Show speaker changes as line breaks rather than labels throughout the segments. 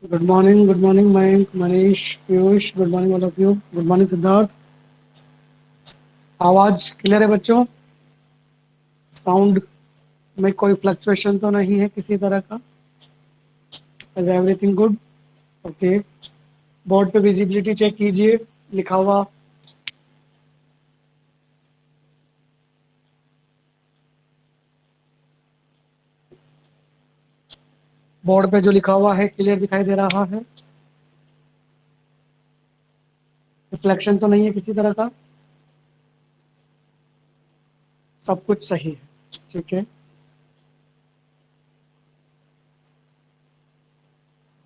Good morning, Mayank, Manish, Piyush. Good morning, all of you. Good morning, Siddharth. आवाज clear है बच्चों? Sound में कोई फ्लक्चुएशन तो नहीं है किसी तरह का? Is everything good? Okay. Board पे विजिबिलिटी चेक कीजिए, लिखा हुआ। बोर्ड पे जो लिखा हुआ है क्लियर दिखाई दे रहा है? रिफ्लेक्शन तो नहीं है किसी तरह का? सब कुछ सही है, ठीक है।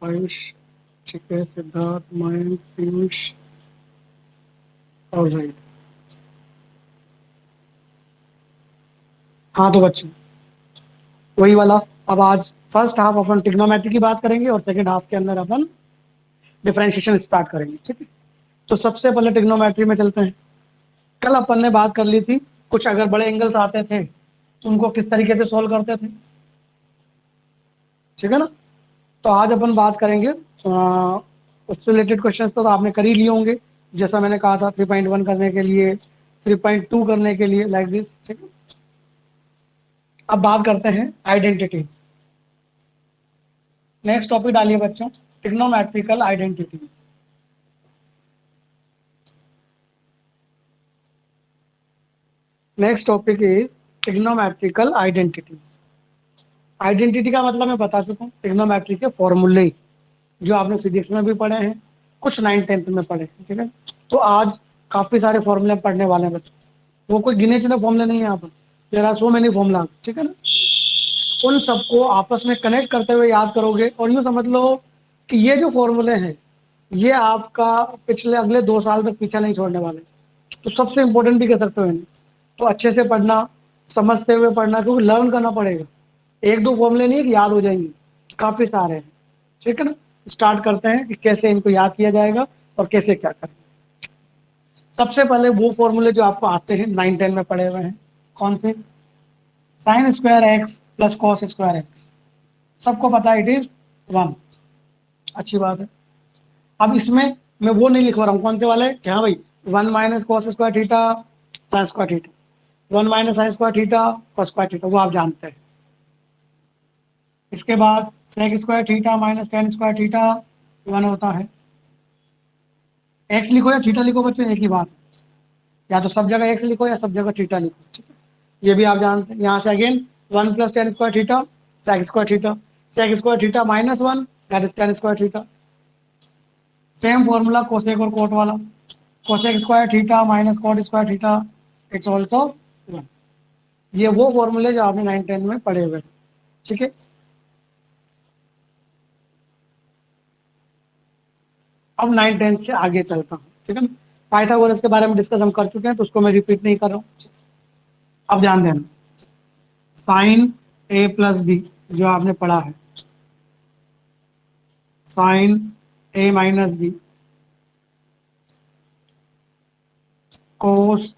आयुष, ठीक है। सिद्धार्थ, मयंक, पीयूष, और राइट। हाँ तो बच्चों, वही वाला। अब आज फर्स्ट हाफ अपन ट्रिग्नोमेट्री की बात करेंगे और सेकंड हाफ के अंदर अपन डिफरेंशिएशन स्टार्ट करेंगे, ठीक है। तो सबसे पहले ट्रिग्नोमेट्री में चलते हैं। कल अपन ने बात कर ली थी, कुछ अगर बड़े एंगल्स आते थे तो उनको किस तरीके से सॉल्व करते थे, ठीक है ना। तो आज अपन बात करेंगे उससे रिलेटेड क्वेश्चंस तो आपने कर ही लिए होंगे। जैसा मैंने कहा था 3.1 करने के लिए, 3.2 करने के लिए, लाइक दिस, ठीक है। अब बात करते हैं आइडेंटिटी। नेक्स्ट टॉपिक डालिए बच्चों, trigonometrical identity. Next topic is trigonometrical identities. Identity का मतलब मैं बता चुका हूँ, ट्रिग्नोमेट्री के फॉर्मूले जो आपने फिजिक्स में भी पढ़े हैं, कुछ 9th 10th में पढ़े हैं, ठीक है। तो आज काफी सारे फॉर्मूले पढ़ने वाले हैं बच्चों। वो कोई गिने चुने फॉर्मूले नहीं है यहाँ पर, there are so many formula, ठीक है ना। उन सबको आपस में कनेक्ट करते हुए याद करोगे और यूँ समझ लो कि ये जो फॉर्मूले हैं ये आपका पिछले अगले 2 साल तक पीछा नहीं छोड़ने वाले। तो सबसे इंपॉर्टेंट भी कह सकते हो इन्हें। तो अच्छे से पढ़ना, समझते हुए पढ़ना, क्योंकि लर्न करना पड़ेगा। एक दो फॉर्मूले नहीं है कि याद हो जाएंगे, काफी सारे हैं, ठीक है ना। स्टार्ट करते हैं कि कैसे इनको याद किया जाएगा और कैसे क्या करें। सबसे पहले वो फॉर्मूले जो आपको आते हैं 9 10 में पढ़े हुए हैं, कौन से? Sine square x plus cos square x, सबको पता है इट इज 1। अच्छी बात है। अब इसमें मैं वो नहीं लिखवा रहा हूँ, कौन से वाले कि हाँ भाई 1 - cos² थीटा sin²थीटा, 1 - sin²थीटा cos²थीटा, वो आप जानते हैं। इसके बाद sec² थीटा -tan²थीटा 1 होता है। एक्स लिखो या थीटा लिखो बच्चों, एक ही बात। या तो सब जगह एक्स लिखो या सब जगह थीटा लिखो, ठीक है। ये भी आप जानते हैं। यहाँ से अगेन 1 + tan²थीटा sec²थीटा, sec²थीटा -1 दैट इज tan²थीटा। सेम फॉर्मूला कोसेक और कोट वाला, cosec² थीटा -cot²थीटा इट्स ऑल्सो 1। ये वो फॉर्मूले जो आपने 9 10 में पढ़े हुए, ठीक है। अब 9 10 से आगे चलता हूँ, ठीक है। पाइथागोरस के बारे में डिस्कस हम कर चुके हैं तो उसको मैं रिपीट नहीं कर रहा हूँ। अब ध्यान देना, साइन ए प्लस बी जो आपने पढ़ा है, sign A minus B cos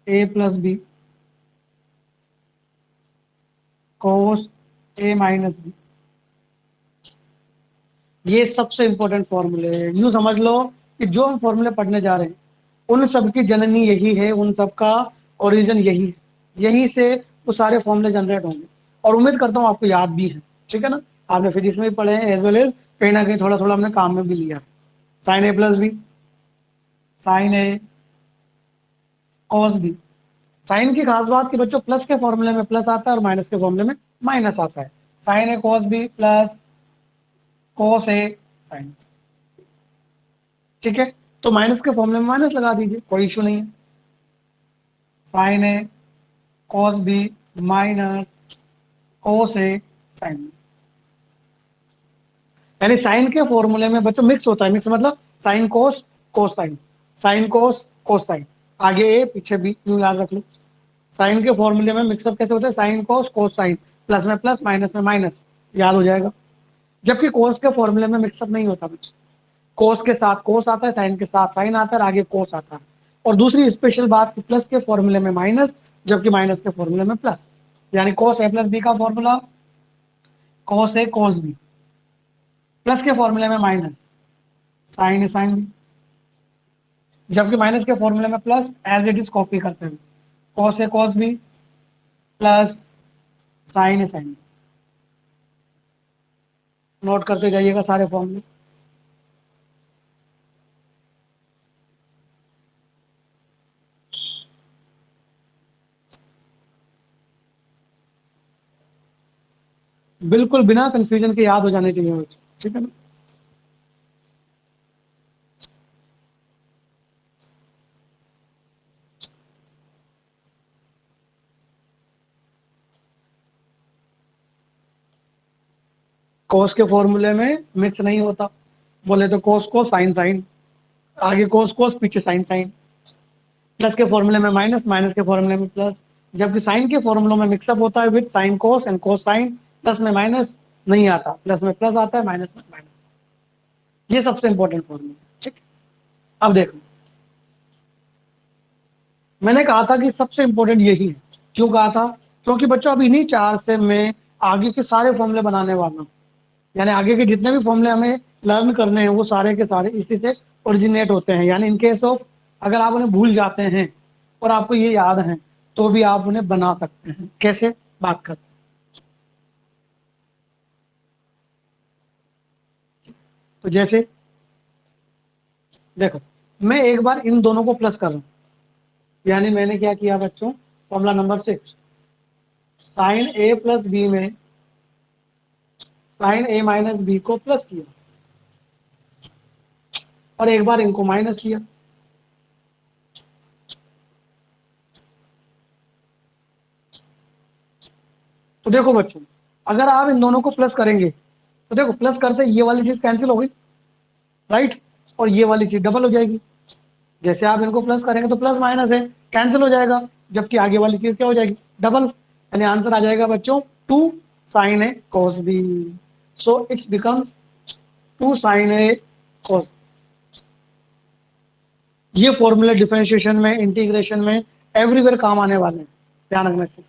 A plus B cos A minus B, ये सबसे इंपॉर्टेंट फॉर्मूले है। यूं समझ लो कि जो हम फॉर्मूले पढ़ने जा रहे हैं उन सब की जननी यही है, उन सब का ओरिजिन यही है। यहीं से वो सारे फॉर्मूले जनरेट होंगे और उम्मीद करता हूँ आपको याद भी है, ठीक है ना। आपने फिजिक्स में भी पढ़े हैं एज वेल एज कहीं ना कहीं थोड़ा थोड़ा हमने काम में भी लिया है। Sign A plus B, sign A cos B. Sign की खास बात कि बच्चों प्लस के फॉर्मूले में प्लस आता है और माइनस के फॉर्मूले में माइनस आता है। Sign A cos B plus cos A sign, ठीक है। तो माइनस के फॉर्मूले में माइनस लगा दीजिए, कोई इशू नहीं है। Sign A cos B minus cos A sign, यानी साइन के फॉर्मूले में बच्चों मिक्स होता है। मिक्स मतलब साइन कोस कोस साइन, साइन कोस कोस साइन, आगे ए पीछे बी, यूं याद रख लो। साइन के फॉर्मूले में मिक्सअप कैसे होता है? साइन कोस कोस साइन, प्लस में प्लस माइनस में माइनस, याद हो जाएगा। जबकि कोस के फॉर्मूले में मिक्सअप नहीं होता बच्चों। कोस के साथ कोस आता है, साइन के साथ साइन आता है और आगे कोस आता है। और दूसरी स्पेशल बात कि प्लस के फॉर्मूले में माइनस, जबकि माइनस के फॉर्मूले में प्लस। यानी कोस ए प्लस बी का formula cos A cos B, plus के फॉर्मूले में माइनस, साइन है साइन बी, जबकि माइनस के फॉर्मूले में plus, as it is copy करते हैं, कॉस है कॉस बी प्लस साइन है साइन बी। नोट करते जाइएगा सारे फॉर्मूले। बिल्कुल बिना कंफ्यूजन के याद हो जाने चाहिए बच्चों, ठीक है ना। कोस के फॉर्मूले में मिक्स नहीं होता, बोले तो कोस कोस साइन साइन, आगे कोस कोस पीछे साइन साइन। प्लस के फॉर्मूले में माइनस, माइनस के फॉर्मूले में प्लस, जबकि साइन के फॉर्मूलों में मिक्सअप होता है with sine cos and cos sign. Plus में माइनस नहीं आता, प्लस में प्लस आता है, माइनस में माइनस। ये सबसे इंपॉर्टेंट फॉर्मूला, ठीक। अब देखो, मैंने कहा था कि सबसे इंपॉर्टेंट यही है। क्यों कहा था? क्योंकि बच्चों अब इन्हीं चार से मैं आगे के सारे फॉर्मूले बनाने वाला हूँ। यानी आगे के जितने भी फॉर्मूले हमें लर्न करने हैं वो सारे के सारे इसी से ओरिजिनेट होते हैं। यानी इन केस ऑफ अगर आप उन्हें भूल जाते हैं और आपको ये याद है तो भी आप उन्हें बना सकते हैं। कैसे? बात करते हैं। तो जैसे देखो, मैं एक बार इन दोनों को प्लस कर रहा हूँ, यानी मैंने क्या किया बच्चों, फॉर्मूला नंबर 6, साइन ए प्लस बी में साइन ए माइनस बी को प्लस किया और एक बार इनको माइनस किया। तो देखो बच्चों, अगर आप इन दोनों को प्लस करेंगे तो देखो प्लस करते ये वाली चीज कैंसिल हो गई, राइट, और ये वाली चीज डबल हो जाएगी। जैसे आप इनको प्लस करेंगे तो प्लस माइनस है, कैंसिल हो जाएगा, जबकि आगे वाली चीज क्या हो जाएगी, डबल। यानी आंसर आ जाएगा बच्चों 2 sine A cos B. So it's becomes 2 sine A cos. ये फॉर्मूले डिफरेंशिएशन में, इंटीग्रेशन में, एवरीवेयर काम आने वाले हैं, ध्यान रखने से।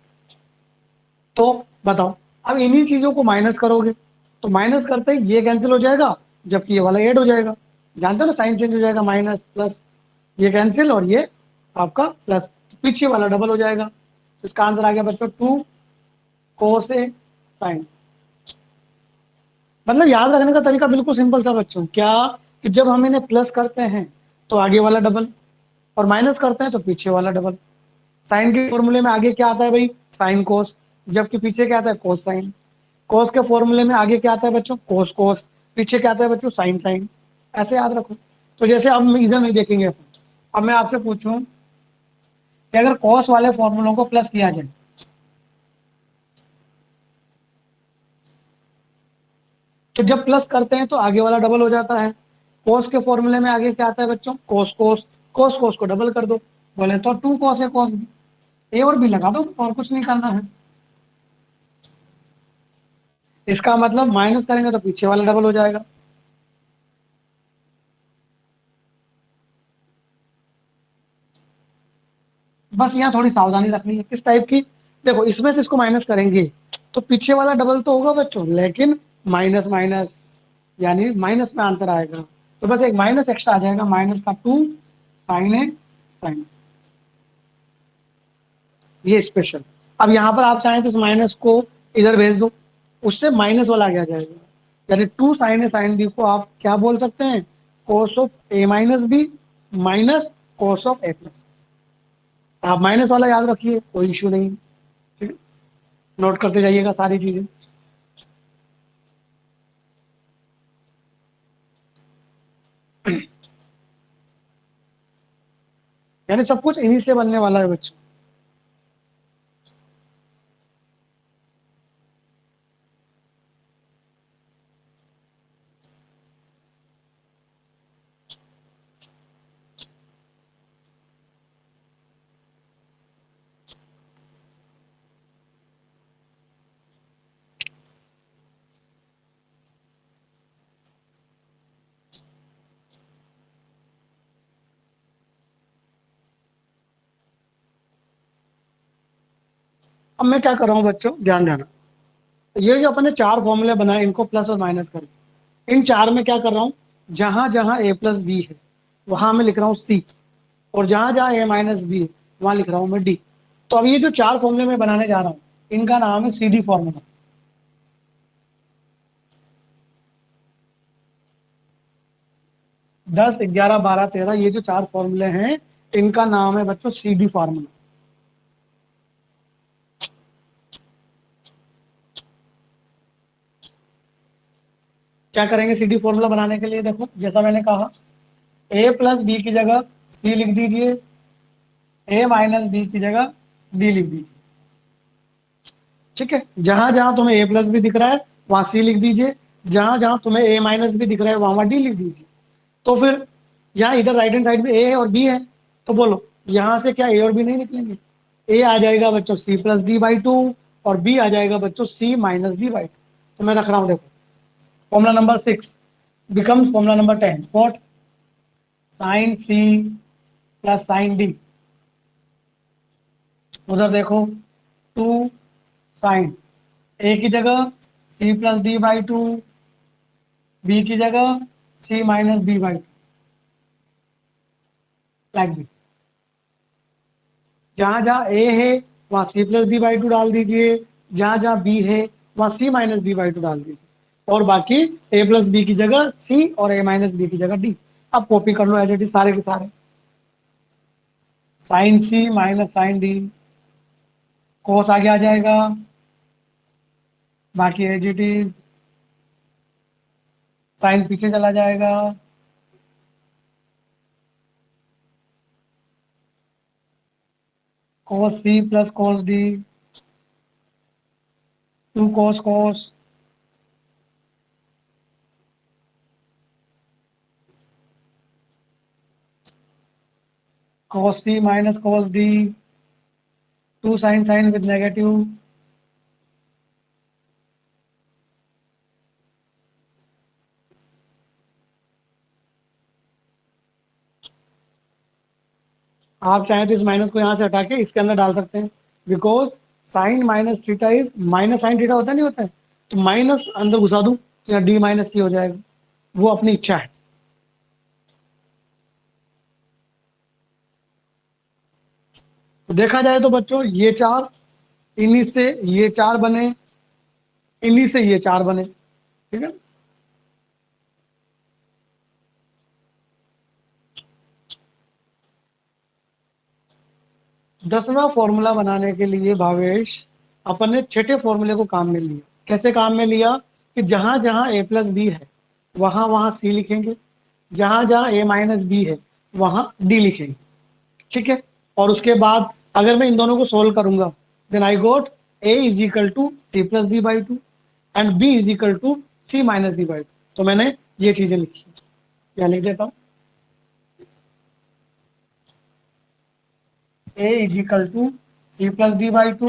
तो बताओ, अब इन्हीं चीजों को माइनस करोगे तो माइनस करते ही ये कैंसिल हो जाएगा, जबकि ये वाला ऐड हो जाएगा। जानते हो ना, साइन चेंज हो जाएगा, माइनस प्लस, ये कैंसिल और ये आपका प्लस, पीछे वाला डबल हो जाएगा। तो इसका आंसर आ गया बच्चों 2 कोस ए साइन। मतलब याद रखने का तरीका बिल्कुल सिंपल था बच्चों, क्या कि जब हम इन्हें प्लस करते हैं तो आगे वाला डबल, और माइनस करते हैं तो पीछे वाला डबल। साइन के फॉर्मूले में आगे क्या आता है भाई, साइन कोस, जबकि पीछे क्या आता है, कोस साइन। कोस के फॉर्मूले में आगे क्या आता है बच्चों, कोस कोस, पीछे क्या आता है बच्चों, साइन साइन। ऐसे याद रखो। तो जैसे अब इधर नहीं देखेंगे, अब मैं आपसे पूछूं कि अगर कॉस वाले फॉर्मूलों को प्लस किया जाए तो जब प्लस करते हैं तो आगे वाला डबल हो जाता है। कोस के फॉर्मूले में आगे क्या आता है बच्चों, कोस कोस, कोस कोस को डबल कर दो, बोले तो 2 कॉस है कॉस बी। ए और बी लगा दो, और कुछ नहीं करना है। इसका मतलब माइनस करेंगे तो पीछे वाला डबल हो जाएगा। बस यहाँ थोड़ी सावधानी रखनी है, किस टाइप की, देखो इसमें से इसको माइनस करेंगे तो पीछे वाला डबल तो होगा बच्चों, लेकिन माइनस माइनस, यानी माइनस में आंसर आएगा। तो बस एक माइनस एक्स्ट्रा आ जाएगा, माइनस का 2 साइन ए साइन, ये स्पेशल। अब यहाँ पर आप चाहें तो इस माइनस को इधर भेज दो, उससे माइनस वाला आ जाएगा। यानी 2 साइन ए साइन बी को आप क्या बोल सकते हैं, cos of A minus B minus cos of A plus. आप माइनस वाला याद रखिए, कोई इश्यू नहीं, ठीक है। नोट करते जाइएगा सारी चीजें। यानी सब कुछ इन्हीं से बनने वाला है बच्चों। अब मैं क्या कर रहा हूँ बच्चों, ध्यान देना। ये जो अपने चार फॉर्मूले बनाए इनको प्लस और माइनस करके, इन चार में क्या कर रहा हूँ, जहां जहां ए प्लस बी है वहां मैं लिख रहा हूँ सी, और जहां जहां ए माइनस बी है वहां लिख रहा हूँ मैं डी। तो अब ये जो चार फॉर्मूले मैं बनाने जा रहा हूँ इनका नाम है सी डी फॉर्मूला। 10, 11, 12, 13 ये जो चार फॉर्मूले हैं इनका नाम है बच्चों सी डी फॉर्मूला। क्या करेंगे सी डी फॉर्मूला बनाने के लिए, देखो जैसा मैंने कहा, ए प्लस बी की जगह सी लिख दीजिए, ए माइनस बी की जगह डी लिख दीजिए। ठीक है, जहां जहां तुम्हें ए प्लस बी दिख रहा है वहां सी लिख दीजिए, जहां जहां तुम्हें ए माइनस बी दिख रहा है वहां डी लिख दीजिए। तो फिर यहाँ इधर राइट हैंड साइड में ए है और बी है, तो बोलो यहाँ से क्या ए और बी नहीं निकलेंगे? ए आ जाएगा बच्चों C plus D by two, और बी आ जाएगा बच्चों C minus D by two. तो मैं रख रहा हूँ, देखो formula number 6 becomes formula number 10 what, sine C plus sine D. उधर देखो 2 साइन, ए की जगह C plus D by two, B की जगह C minus D by two, like this. जहां जहां ए है वहां C plus D by to डाल दीजिए, जहां जहां बी है वहां सी माइनस डी बाई टू डाल दीजिए, और बाकी ए प्लस बी की जगह सी और ए माइनस बी की जगह डी। अब कॉपी कर लो एज इट इज सारे के सारे, साइन सी माइनस साइन डी, कोस आगे आ जाएगा, बाकी एज इट इज, साइन पीछे चला जाएगा, कोस C plus cos D, 2 cos cos, cos c minus cos d, 2 sin sin with negative, आप चाहें तो इस माइनस को यहाँ से हटा के इसके अंदर डाल सकते हैं, because sign minus theta is minus sine theta होता नहीं होता है, तो माइनस अंदर घुसा दूं तो यहाँ डी माइनस सी हो जाएगा, वो अपनी इच्छा है। तो देखा जाए तो बच्चों ये चार, इन्हीं से ये चार बने, इन्हीं से ये चार बने, ठीक है। 10वां फॉर्मूला बनाने के लिए भावेश अपन ने छठे फॉर्मूले को काम में लिया। कैसे काम में लिया कि जहां जहां ए प्लस बी है वहां वहां सी लिखेंगे, जहां जहां ए माइनस बी है वहां डी लिखेंगे, ठीक है। और उसके बाद अगर मैं इन दोनों को सोल्व करूंगा, then I got A is equal to C plus D by two and B is equal to C minus D by two. तो मैंने ये चीजें लिखी, क्या लिख देता हूँ, a is equal to c plus d by 2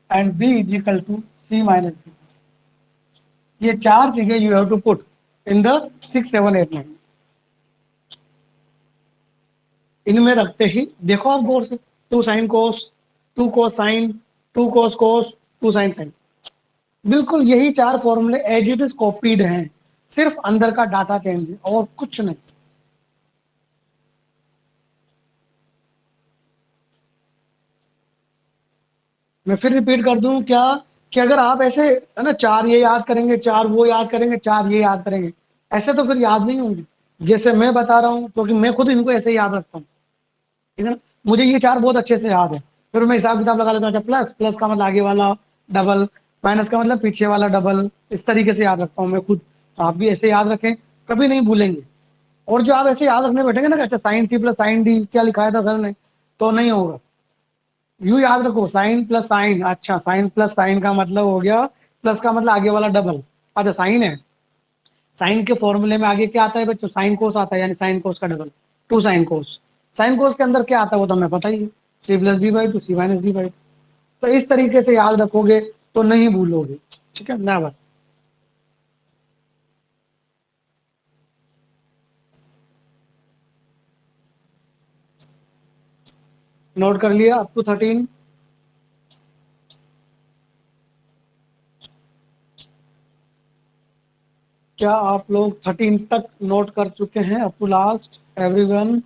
and b is equal to c minus d। ये चार चीजें you have to put in the 6, 7, 8, 9। इनमें रखते ही देखो आप गौर से, 2 साइन कोस, 2 कोस साइन, 2 कोस कोस, 2 साइन साइन, बिल्कुल यही चार फॉर्मूले एज इट इज कॉपीड हैं, सिर्फ अंदर का डाटा चेंज है और कुछ नहीं। मैं फिर रिपीट कर दूं क्या, कि अगर आप ऐसे है ना, चार ये याद करेंगे, चार वो याद करेंगे, चार ये याद करेंगे, ऐसे तो फिर याद नहीं होंगे। जैसे मैं बता रहा हूँ क्योंकि मैं खुद इनको ऐसे याद रखता हूँ, ठीक है ना, मुझे ये चार बहुत अच्छे से याद है। फिर मैं हिसाब किताब लगा लेता हूँ, अच्छा प्लस, प्लस का मतलब आगे वाला डबल, माइनस का मतलब पीछे वाला डबल, इस तरीके से याद रखता हूँ मैं खुद। तो आप भी ऐसे याद रखें, कभी नहीं भूलेंगे। और जो आप ऐसे याद रखने बैठेंगे ना, अच्छा sine C plus sine D क्या लिखाया था सर ने, तो नहीं होगा। यू याद रखो साइन प्लस साइन, अच्छा साइन प्लस साइन का मतलब हो गया, प्लस का मतलब आगे वाला डबल, अच्छा साइन है, साइन के फॉर्मूले में आगे क्या आता है बच्चों, साइन कोस आता है, यानी साइन कोस का double, 2 sine cos. Sine cos के अंदर क्या आता है वो तो हमें पता ही है, C plus D by two, C minus D by two. तो इस तरीके से याद रखोगे तो नहीं भूलोगे, ठीक है ना बात। नोट कर लिया अप टू 13। क्या आप लोग 13 तक नोट कर चुके हैं अप टू लास्ट एवरीवन?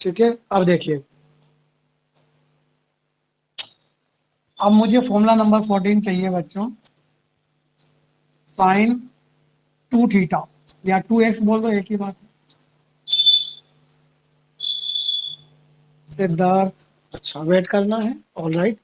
ठीक है, अब देखिए, अब मुझे फॉर्मूला नंबर 14 चाहिए बच्चों। साइन 2 थीटा या 2x बोल दो, एक ही बात है। सिद्धार्थ, अच्छा वेट करना है, ऑल राइट।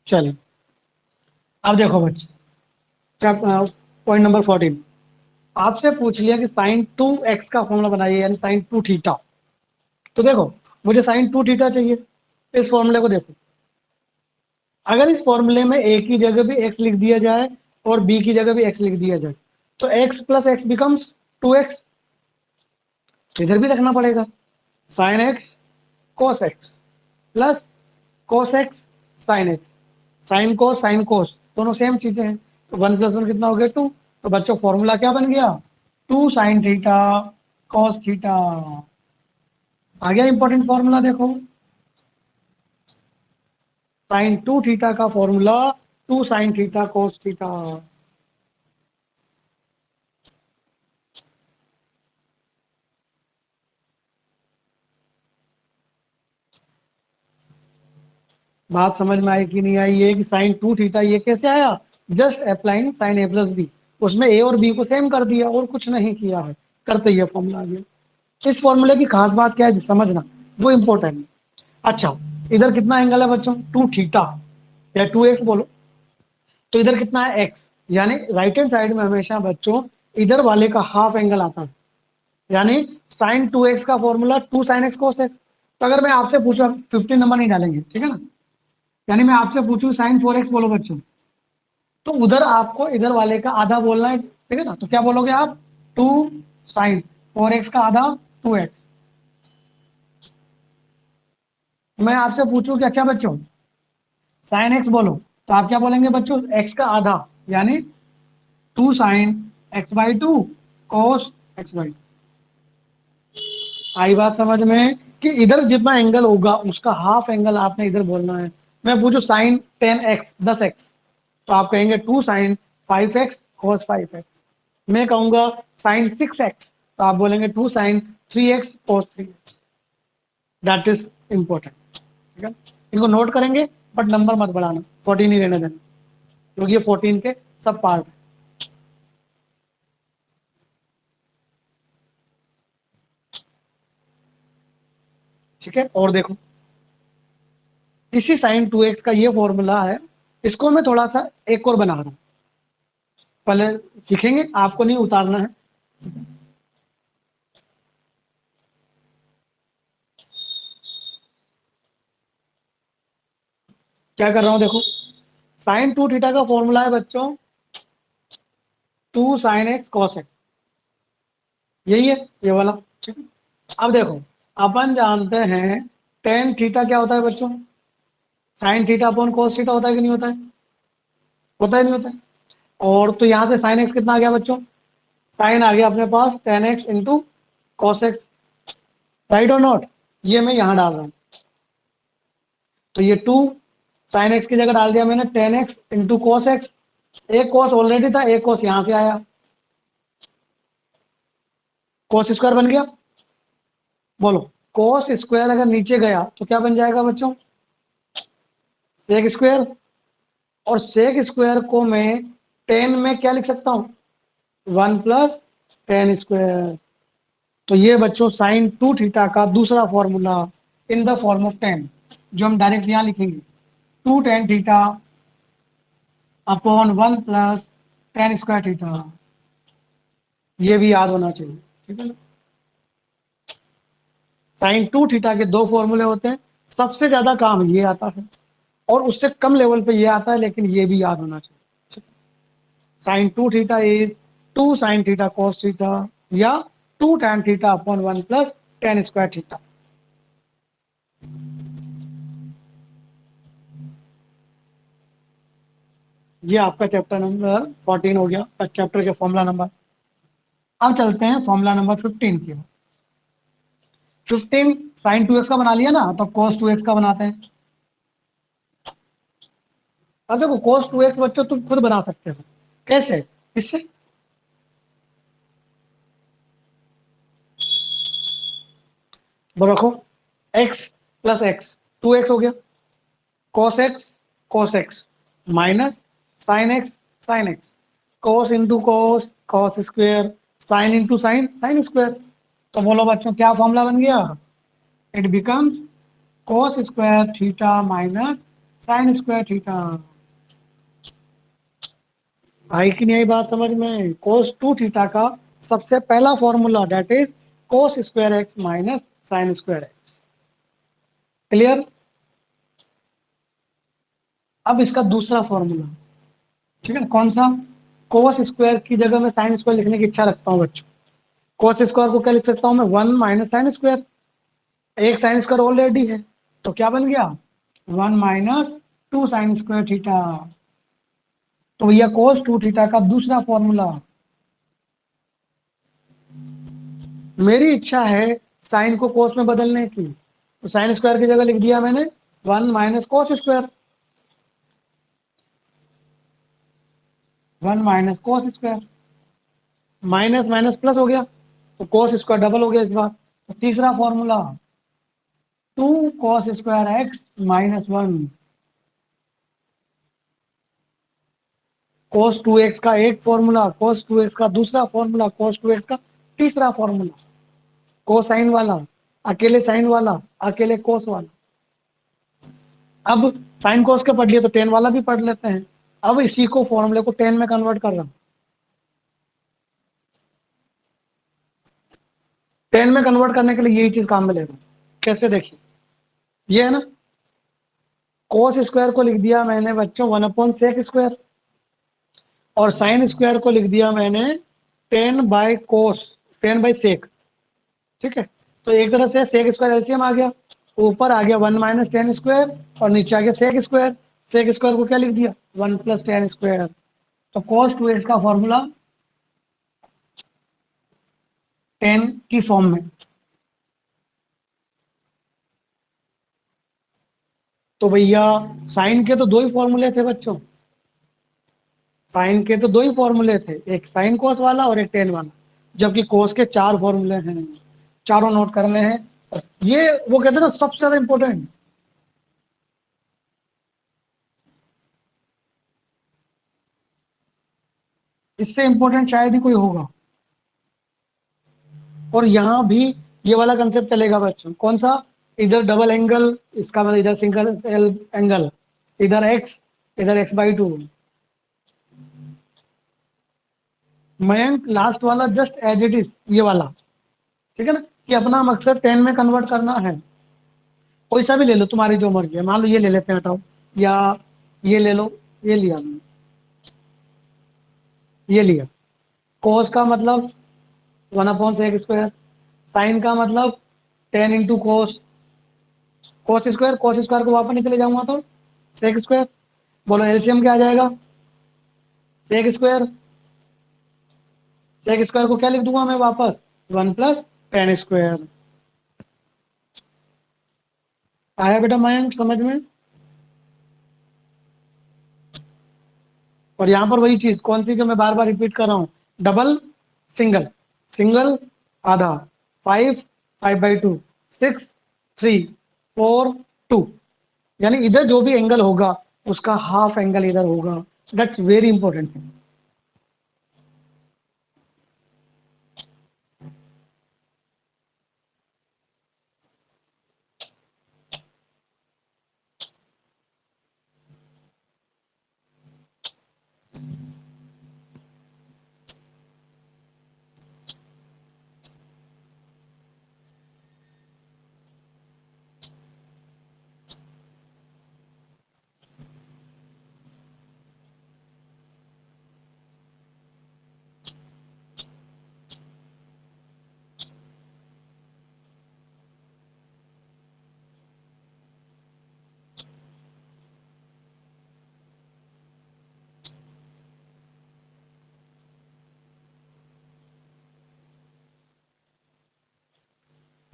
चलिए, अब देखो बच्चे, पॉइंट नंबर 14, आपसे पूछ लिया कि साइन 2x का फॉर्मूला बनाइए, यानी साइन 2 थीटा। तो देखो, मुझे साइन 2 थीटा चाहिए। इस फॉर्मूले को देखो, अगर इस फॉर्मूले में a की जगह भी x लिख दिया जाए और b की जगह भी x लिख दिया जाए, तो x plus x becomes 2x। तो इधर भी रखना पड़ेगा, sine x cos x plus cos x sine x. Sine cos दोनों सेम चीजें हैं, तो 1 + 1 कितना हो गया 2। तो बच्चों फॉर्मूला क्या बन गया, 2 sin थीटा कॉस थीटा। आ गया इंपॉर्टेंट फॉर्मूला, देखो साइन 2 थीटा का formula 2 sin theta cos theta. बात समझ में आई कि नहीं आई? ये कि साइन 2 थीटा ये कैसे आया, just applying sine a + b, उसमें a और b को सेम कर दिया और कुछ नहीं किया है, करते ही फॉर्मूला आ गया। इस फॉर्मूले की खास बात क्या है समझना, वो इंपॉर्टेंट है। अच्छा, इधर कितना एंगल है बच्चों, 2 थीटा या 2x बोलो, तो इधर कितना है x, यानी राइट हैंड साइड में हमेशा बच्चों इधर वाले का हाफ एंगल आता है, यानी साइन 2x का formula 2 sin x cos x। तो अगर मैं आपसे पूछूं, 15 नंबर नहीं डालेंगे, ठीक है ना, यानी मैं आपसे पूछूं साइन 4x बोलो बच्चों, तो उधर आपको इधर वाले का आधा बोलना है, ठीक है ना, तो क्या बोलोगे आप, 2 sin 4x का आधा 2x। मैं आपसे पूछूं कि अच्छा बच्चों साइन एक्स बोलो, तो आप क्या बोलेंगे बच्चों, एक्स का आधा, यानी 2 sin x/2 cos x/2। आई बात समझ में, कि इधर जितना एंगल होगा उसका हाफ एंगल आपने इधर बोलना है। मैं पूछूं साइन 10x 10x, तो आप कहेंगे 2 sin 5x cos 5x। मैं कहूंगा साइन 6x, तो आप बोलेंगे 2 sin 3x cos 3x। That is important, ठीक है, इनको नोट करेंगे, बट नंबर मत बढ़ाना, 14 ही रहने देना, क्योंकि ये 14 के सब पार्ट है। ठीक है, और देखो, इसी साइन 2x का ये फॉर्मूला है, इसको मैं थोड़ा सा एक और बना रहा हूं, पहले सीखेंगे, आपको नहीं उतारना है। क्या कर रहा हूं देखो, साइन 2 थीटा का फॉर्मूला है बच्चों 2 sin x cos x, यही है ये वाला, ठीक है। अब देखो, अपन जानते हैं टेन थीटा क्या होता है बच्चों, sine theta upon cos theta होता है कि नहीं होता है, होता है नहीं होता है। और तो यहां से साइन एक्स कितना आ गया बच्चों, साइन आ गया अपने पास 10x into cos x, right और नॉट, ये मैं यहां डाल रहा हूं। तो ये 2 sin x की जगह डाल दिया मैंने 10x इंटू कॉस एक्स, एक कॉस ऑलरेडी था, एक कॉस यहां से आया, कॉस स्क्वायर बन गया। बोलो, कॉस स्क्वायर अगर नीचे गया तो क्या बन जाएगा बच्चों, सेक स्क्वायर। और सेक स्क्वायर को मैं टेन में क्या लिख सकता हूँ, 1 + tan²। तो ये बच्चों साइन 2 थीटा का दूसरा formula in the form of ten, जो हम डायरेक्ट यहाँ लिखेंगे, 2 tan θ अपॉन 1 + tan²θ। ये भी याद होना चाहिए, ठीक है ना। साइन 2 थीटा के दो फॉर्मूले होते हैं, सबसे ज्यादा काम ये आता है और उससे कम लेवल पे ये आता है, लेकिन ये भी याद होना चाहिए। Sine 2 theta is 2 sin θ cos theta या 2 tan θ अपॉन 1 + tan²θ। ये आपका चैप्टर नंबर 14 हो गया, चैप्टर के फॉर्मूला नंबर। अब चलते हैं फॉर्मूला नंबर 15 की। 15 साइन 2x का बना लिया ना, तो cos 2x का बनाते हैं। अब देखो cos 2x बच्चों तुम खुद बना सकते हो, कैसे, इससे वो रखो, x + x 2x हो गया, cos x minus sin x, cos into cos² sin into sin²। तो बोलो बच्चों क्या फॉर्मूला बन गया, it becomes cos² minus sin²। आई कि नहीं आई बात समझ में। cos 2 थीटा का सबसे पहला formula that is cos² minus sin²। Clear. अब इसका दूसरा फॉर्मूला, ठीक है, कौन सा, cos² की जगह में sin² लिखने की इच्छा रखता हूँ बच्चों। cos² को क्या लिख सकता हूँ मैं, 1 - sin²। एक sin² ऑलरेडी है, तो क्या बन गया, 1 - 2 sin²θ। तो भैया cos 2 थीटा का दूसरा फॉर्मूला, मेरी इच्छा है साइन को कोस में बदलने की, तो sin² की जगह लिख दिया मैंने 1 - cos²। 1 - cos², minus minus plus हो गया, तो cos² डबल हो गया इस बार। तो तीसरा फॉर्मूला 2 cos² - 1। cos 2x का एक फॉर्मूला, cos 2x का दूसरा फॉर्मूला, cos 2x का तीसरा फॉर्मूला, कोसाइन वाला अकेले साइन वाला अकेले कोस वाला। अब साइन कोस के पढ़ लिए तो टेन वाला भी पढ़ लेते हैं। अब इसी को फॉर्मूले को टेन में कन्वर्ट कर रहा हूं। टेन में कन्वर्ट करने के लिए यही चीज काम में ले रहा हूं। कैसे देखिए, ये है ना, cos² को लिख दिया मैंने बच्चों 1/sec², और sin² को लिख दिया मैंने 10/cos 10/sec। ठीक है, तो एक तरह से sec² एलसीएम आ गया, ऊपर आ गया 1 - tan² और नीचे आ गया sec²। sec² को क्या लिख दिया, 1 + tan²। तो cos 2x का फॉर्मूला 10 की फॉर्म में। तो भैया साइन के तो दो ही फॉर्मूले थे बच्चों, साइन के तो दो ही फॉर्मूले थे, एक साइन कोस वाला और एक टेन वाला, जबकि कोस के चार फॉर्मूले हैं, चारों नोट करने हैं। ये वो कहते हैं ना सबसे ज्यादा इंपॉर्टेंट, इससे इंपॉर्टेंट शायद ही कोई होगा। और यहाँ भी ये वाला कंसेप्ट चलेगा बच्चों, कौन सा, इधर डबल एंगल, इसका मतलब इधर सिंगल एंगल, इधर एक्स, इधर x/2। मयंक लास्ट वाला जस्ट एज इट इज ये वाला, ठीक है ना, कि अपना मकसद 10 में कन्वर्ट करना है। कोई सा भी ले लो, तुम्हारी जो मर्जी है, मान लो ये ले लेते हैं, हटाओ, या ये ले लो, ये लिया मैंने, ये लिया। कोस का मतलब 1/sec², साइन का मतलब 10 × cos², को वापस निकले जाऊंगा तो sec²। बोलो एलसीएम क्या आ जाएगा, sec²। sec² को क्या लिख दूंगा मैं वापस, 1 + tan²। आया बेटा मयंक समझ में। और यहाँ पर वही चीज कौन सी जो मैं बार बार रिपीट कर रहा हूँ, डबल सिंगल, सिंगल आधा, 5 5/2, 6 3 4 2, यानी इधर जो भी एंगल होगा उसका हाफ एंगल इधर होगा। That's very important thing.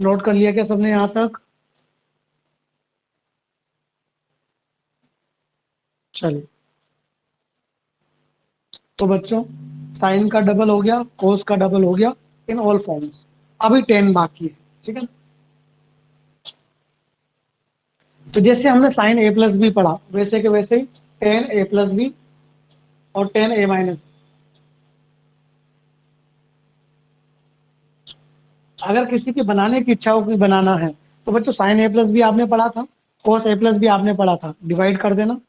Note कर लिया क्या सबने यहां तक? चलिए, तो बच्चों साइन का डबल हो गया, कोस का डबल हो गया इन ऑल फॉर्म्स। अभी टेन बाकी है, ठीक है। तो जैसे हमने साइन ए प्लस बी पढ़ा, वैसे के वैसे ही टेन ए प्लस बी और टेन ए माइनस। अगर किसी की बनाने की इच्छा हो कि बनाना है, तो बच्चों साइन ए प्लस बी आपने पढ़ा था, कोस ए प्लस बी आपने पढ़ा था, डिवाइड कर देना।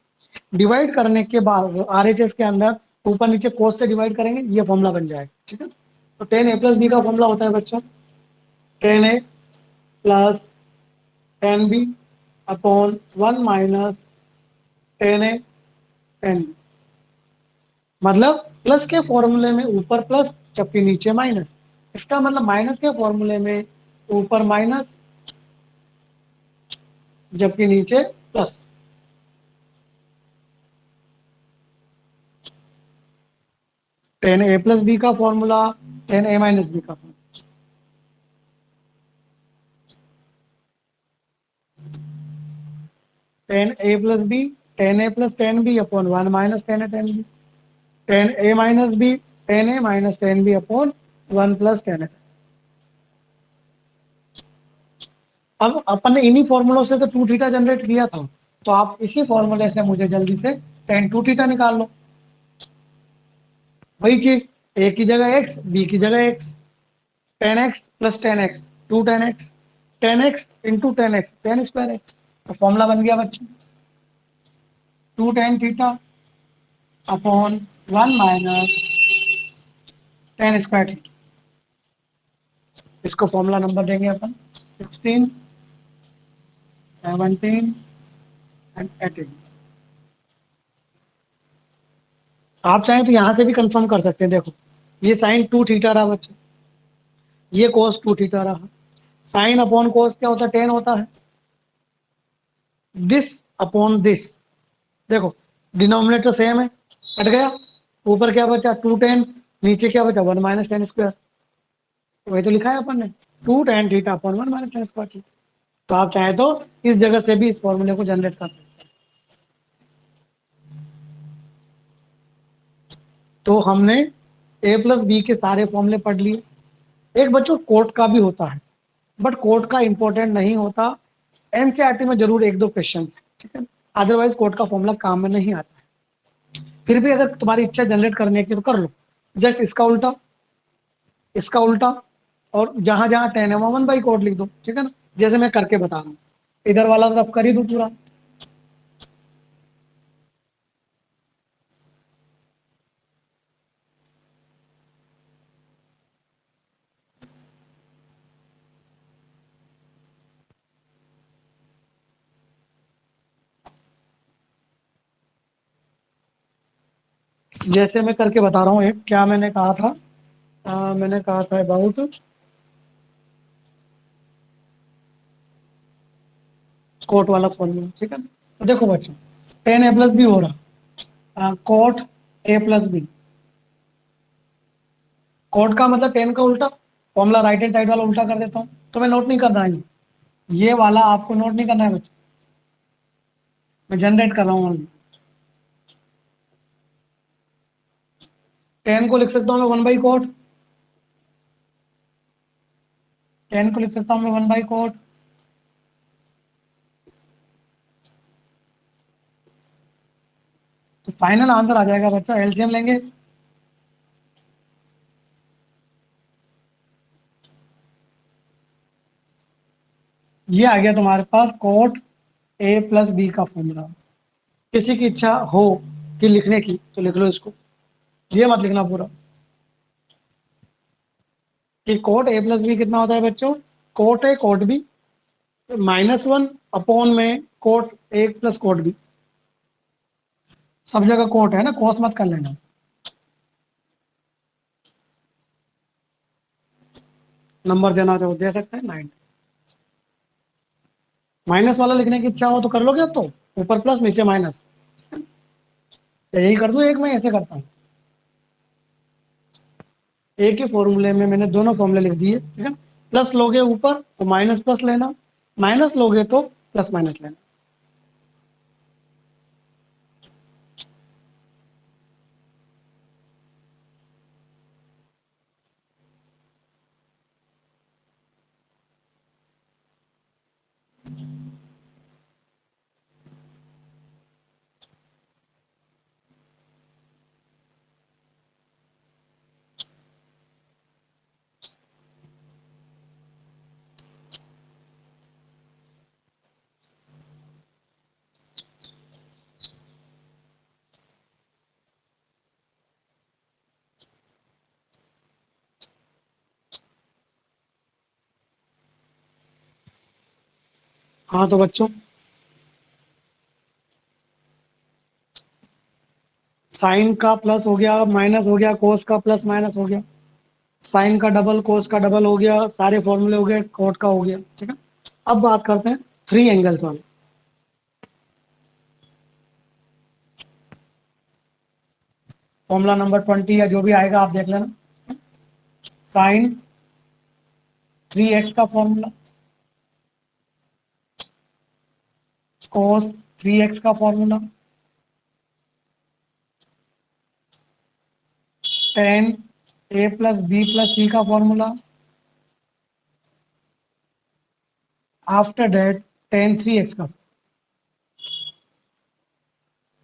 डिवाइड करने के बाद आरएचएस के अंदर ऊपर नीचे कोस से डिवाइड करेंगे, ये फॉर्मूला बन जाएगा, ठीक है। तो टेन ए प्लस बी का फॉर्मूला होता है बच्चों tan A plus tan B upon one minus tan A tan B. मतलब प्लस के फॉर्मूले में ऊपर प्लस जबकि नीचे माइनस। इसका मतलब माइनस के फॉर्मूले में ऊपर माइनस जबकि नीचे plus. Tan A plus B का formula tan A minus B का formula. Tan A plus B tan A plus tan B upon one minus tan A tan B. Tan A minus B tan A minus tan B upon one plus tan A. अब अपन ने इन्हीं फॉर्मूलों से तो to theta generate किया था, तो आप इसी फॉर्मूले से मुझे जल्दी से टेन टू थीटा निकाल लो। वही चीज, ए की जगह एक्स, बी की जगह X. Tan X plus tan X two tan X, tan X into tan X tan square X. तो फॉर्मूला बन गया बच्चों two tan theta upon one minus tan square theta. इसको फॉर्मूला नंबर देंगे अपन 16, 17 and 18। आप चाहें तो यहां से भी कंफर्म कर सकते हैं। देखो, ये साइन टू थीटा रहा बच्चे, ये कोस टू थीटा रहा। साइन अपॉन कोस क्या होता है? टेन होता है। दिस अपॉन दिस, देखो डिनोमिनेटर सेम है, कट गया। ऊपर क्या बचा? टू टेन, नीचे क्या बचा? One minus tan square. वही तो लिखा है अपन ने, two tan theta upon one minus tan square theta. तो आप चाहें तो इस जगह से भी इस फॉर्मूले को जनरेट कर सकते हैं। तो हमने ए प्लस बी के सारे फॉर्मूले पढ़ लिए। एक बच्चों कोट का भी होता है, बट कोट का इंपॉर्टेंट नहीं होता। एनसीईआरटी में जरूर एक दो क्वेश्चन है, ठीक है। अदरवाइज कोट का फॉर्मूला काम में नहीं आता है। फिर भी अगर तुम्हारी इच्छा जनरेट करने की तो कर लो। जस्ट इसका उल्टा, इसका उल्टा, और जहां जहां टेन है वहां वन बाई कोट लिख दो, ठीक है ना। जैसे मैं करके बता रहा हूँ, इधर वाला तरफ कर ही दो पूरा। जैसे मैं करके बता रहा हूँ, एक क्या मैंने कहा था, मैंने कहा था अबाउट कोट वाला फॉर्मूला, ठीक है। तो देखो बच्चों, टेन ए प्लस बी हो रहा, cot A plus B. Cot का मतलब टेन का उल्टा, फॉर्मूला राइट हैंड साइड वाला उल्टा कर देता हूँ। तो मैं नोट नहीं करना है, ये वाला आपको नोट नहीं करना है बच्चों, मैं जनरेट कर रहा हूँ। टेन को लिख सकता हूँ मैं वन बाई कोट, टेन को लिख सकता हूँ मैं वन बाई कोट। तो फाइनल आंसर आ जाएगा बच्चा, एलसीएम लेंगे, ये आ गया तुम्हारे पास कोट ए प्लस बी का फॉर्मूला। किसी की इच्छा हो कि लिखने की तो लिख लो इसको, ये मत लिखना पूरा। कि कोट ए प्लस बी कितना होता है बच्चों? Cot A cot B minus one upon में cot A plus cot B. सब जगह कोट है ना, कोस मत कर लेना। नंबर देना चाहो दे सकते हैं, 9। माइनस वाला लिखने की इच्छा हो तो कर लोगे अब तो, ऊपर प्लस नीचे माइनस, यही कर दो। एक मैं ऐसे करता हूँ, एक ही फॉर्मूले में मैंने दोनों फॉर्मूले लिख दिए, ठीक है। प्लस लोगे ऊपर तो माइनस प्लस लेना, माइनस लोगे तो प्लस माइनस लेना। हाँ तो बच्चों, साइन का प्लस हो गया, माइनस हो गया, कोस का प्लस माइनस हो गया, साइन का डबल, कोस का डबल हो गया, सारे फॉर्मूले हो गए, कॉट का हो गया। ठीक है, अब बात करते हैं थ्री एंगल्स वाले। फॉर्मूला नंबर 20 या जो भी आएगा आप देख लेना। साइन 3x का फॉर्मूला, कोस 3x का formula, tan A plus B plus सी का formula, after date ten 3x का।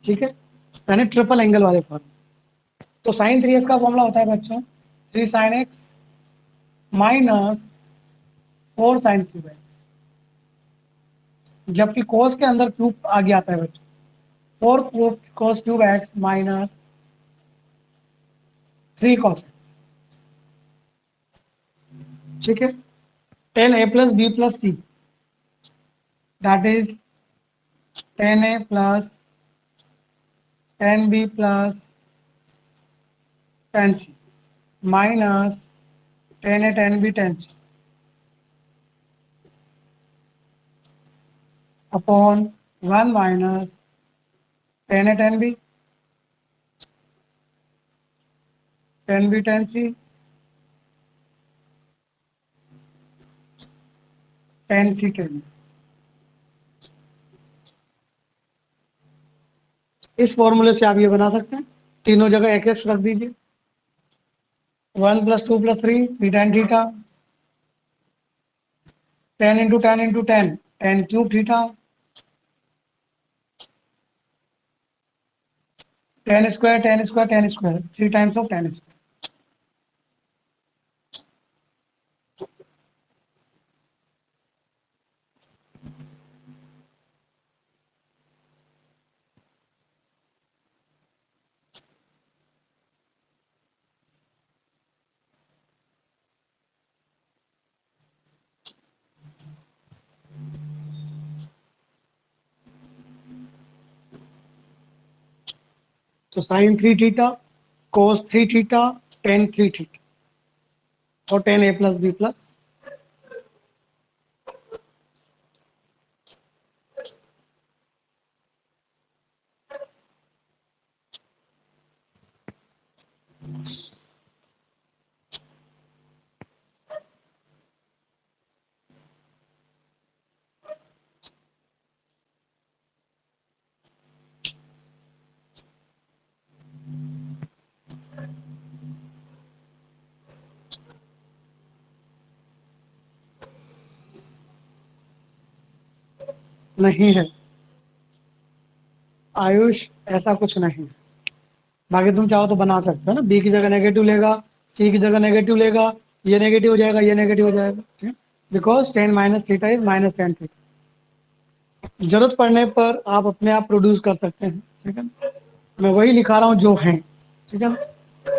ठीक है, यानी ट्रिपल एंगल वाले फॉर्मूला। तो साइन 3x का फॉर्मूला होता है बच्चों 3 sin x माइनस 4 sin3x, जबकि कोस के अंदर क्यूब आगे आता है बच्चों, 4 cos3x माइनस 3 cos। ठीक है, tan A plus B plus C, that is 10a plus 10b plus 10c minus 10a 10b 10c upon 1 minus 10a 10b 10b 10c 10c 10b। इस फॉर्मूले से आप ये बना सकते हैं, तीनों जगह एक्स एक्स रख दीजिए, 1 + 2 + 3 3 tan theta, 10 × 10 × 10 10 cube theta, 10 square 10 square 10 square 3 times of 10 square. तो साइन 3 थीटा, कोस 3 थीटा, टेन 3 थीटा और 10a प्लस बी प्लस। नहीं है आयुष, ऐसा कुछ नहीं है। बाकी तुम चाहो तो बना सकते हो ना, बी की जगह नेगेटिव लेगा, सी की जगह नेगेटिव लेगा, ये नेगेटिव हो जाएगा, ये नेगेटिव हो जाएगा। ठीक, because ten minus theta is minus tan theta. जरूरत पड़ने पर आप अपने आप प्रोड्यूस कर सकते हैं। ठीक है, मैं वही लिखा रहा हूँ जो है। ठीक है,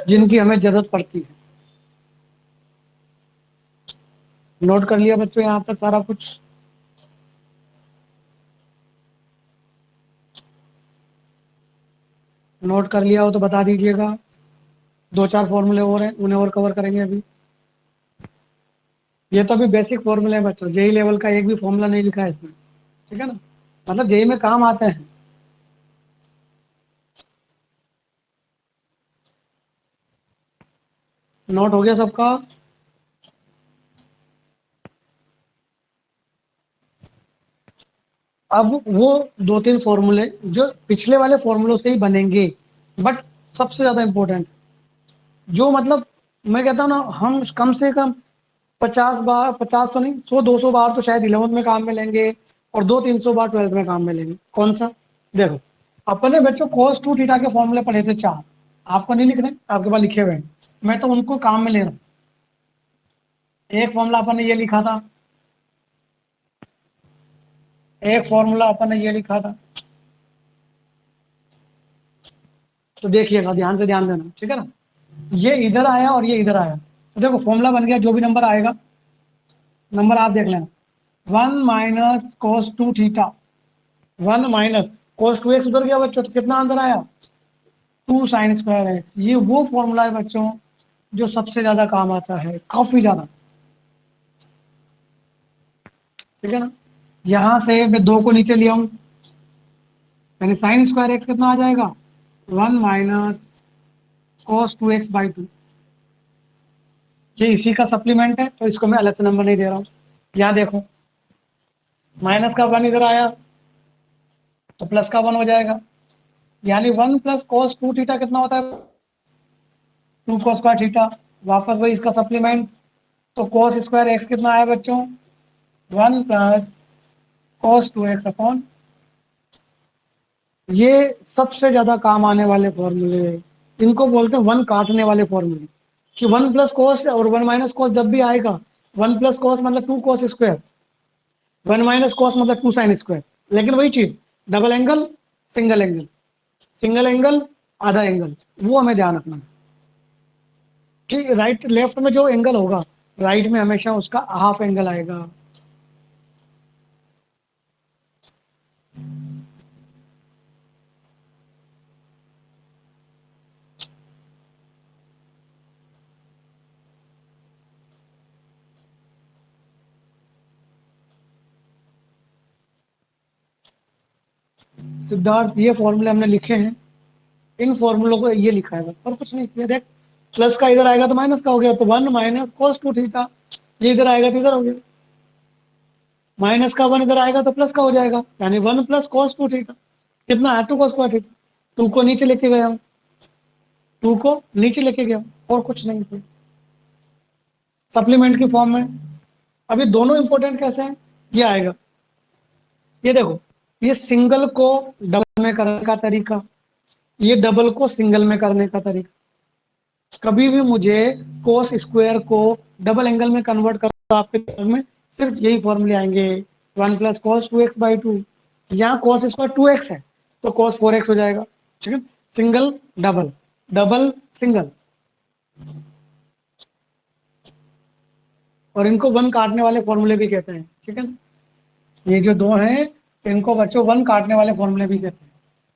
जिनकी हमें जरूरत पड़ती है। नोट कर लिया बच्चों यहाँ तक सारा कुछ? नोट कर लिया हो तो बता दीजिएगा। दो चार फॉर्मूले और हैं, उन्हें और कवर करेंगे अभी। ये तो अभी बेसिक फॉर्मूले हैं बच्चों, जेई लेवल का एक भी फॉर्मूला नहीं लिखा है इसमें। ठीक है ना, मतलब जेई में काम आते हैं। नोट हो गया सबका? अब वो 2-3 फॉर्मूले जो पिछले वाले फॉर्मूलों से ही बनेंगे, बट सबसे ज्यादा इंपॉर्टेंट जो मतलब मैं कहता हूँ ना, हम कम से कम 50 बार, 50 तो नहीं, 100-200 बार तो शायद 11th में काम में लेंगे और 200-300 बार 12th में काम में लेंगे। कौन सा? देखो, अपने बच्चों cos 2 थीटा के फॉर्मूले पढ़े थे 4, आपको नहीं लिख रहे, आपके पास लिखे हुए हैं, मैं तो उनको काम में ले रहा हूँ। एक फॉर्मूला अपन ने ये लिखा था, एक फॉर्मूला अपन ने ये लिखा था, तो देखिएगा, ध्यान से ध्यान देना, ठीक है ना। ये इधर आया और ये इधर आया, तो देखो फॉर्मूला बन गया, जो भी नंबर आएगा, नंबर आप देख लेना, 1 minus cos 2 theta, 1 minus cos 2 x उधर गया बच्चों, तो कितना अंदर आया, 2 साइन स्क्वायर एक्स। ये वो फॉर्मूला है बच्चों जो सबसे ज्यादा काम आता है, काफी ज्यादा, ठीक है ना। यहां से मैं 2 को नीचे ले आऊं, यानी साइन स्क्वायर एक्स कितना आ जाएगा, 1 माइनस कोस 2x/2। ये इसी का सप्लीमेंट है, तो इसको मैं अलग से नंबर नहीं दे रहा हूँ। यहाँ देखो, माइनस का 1 इधर आया तो प्लस का 1 हो जाएगा, यानी 1 प्लस कोस 2 थीटा कितना होता है, 2 कोस स्क्वायर थीटा। वापस वही इसका सप्लीमेंट, तो कोस स्क्वायर एक्स कितना आया बच्चों, 1 प्लस कोस 2x अपॉन। ये सबसे ज्यादा काम आने वाले फॉर्मूले, इनको बोलते हैं वन काटने वाले फॉर्मूले, कि 1 प्लस कोस और 1 माइनस कोस जब भी आएगा, 1 प्लस कोस मतलब 2 कोस स्क्वायर, 1 माइनस कोस मतलब 2 साइन स्क्वायर, लेकिन वही चीज, double angle, single angle, single angle, आधा एंगल, वो हमें ध्यान रखना है कि राइट लेफ्ट में जो एंगल होगा, राइट में हमेशा उसका हाफ एंगल आएगा। सिद्धार्थ, ये फॉर्मूले हमने लिखे हैं, इन फॉर्मूलों को ये लिखा है बस, और कुछ नहीं किया। देख, प्लस का इधर आएगा तो माइनस का हो गया, तो 1 माइनस कोस 2 थीटा, ये इधर आएगा तो इधर हो गया, माइनस का 1 इधर आएगा तो प्लस का हो जाएगा, यानी 1 प्लस कोस 2 थीटा कितना है, 2 कोस स्क्वायर थीटा। 2 को नीचे लेके गया हूँ, 2 को नीचे लेके गया हूँ, और कुछ नहीं किया, सप्लीमेंट की फॉर्म में। अभी दोनों इंपॉर्टेंट कैसे हैं, ये आएगा, ये देखो, ये सिंगल को डबल में करने का तरीका, ये डबल को सिंगल में करने का तरीका। कभी भी मुझे कोस स्क्वायर को डबल एंगल में कन्वर्ट कर, तो आपके दिमाग में सिर्फ यही फॉर्मूले आएंगे, 1 प्लस कोस 2x/2। यहाँ कोस स्क्वायर 2x है, तो कोस 4x हो जाएगा, ठीक है। सिंगल डबल, डबल सिंगल, और इनको वन काटने वाले फॉर्मूले भी कहते हैं, ठीक है। ये जो दो हैं, इनको बच्चों वन काटने वाले फॉर्मूले भी कहते हैं।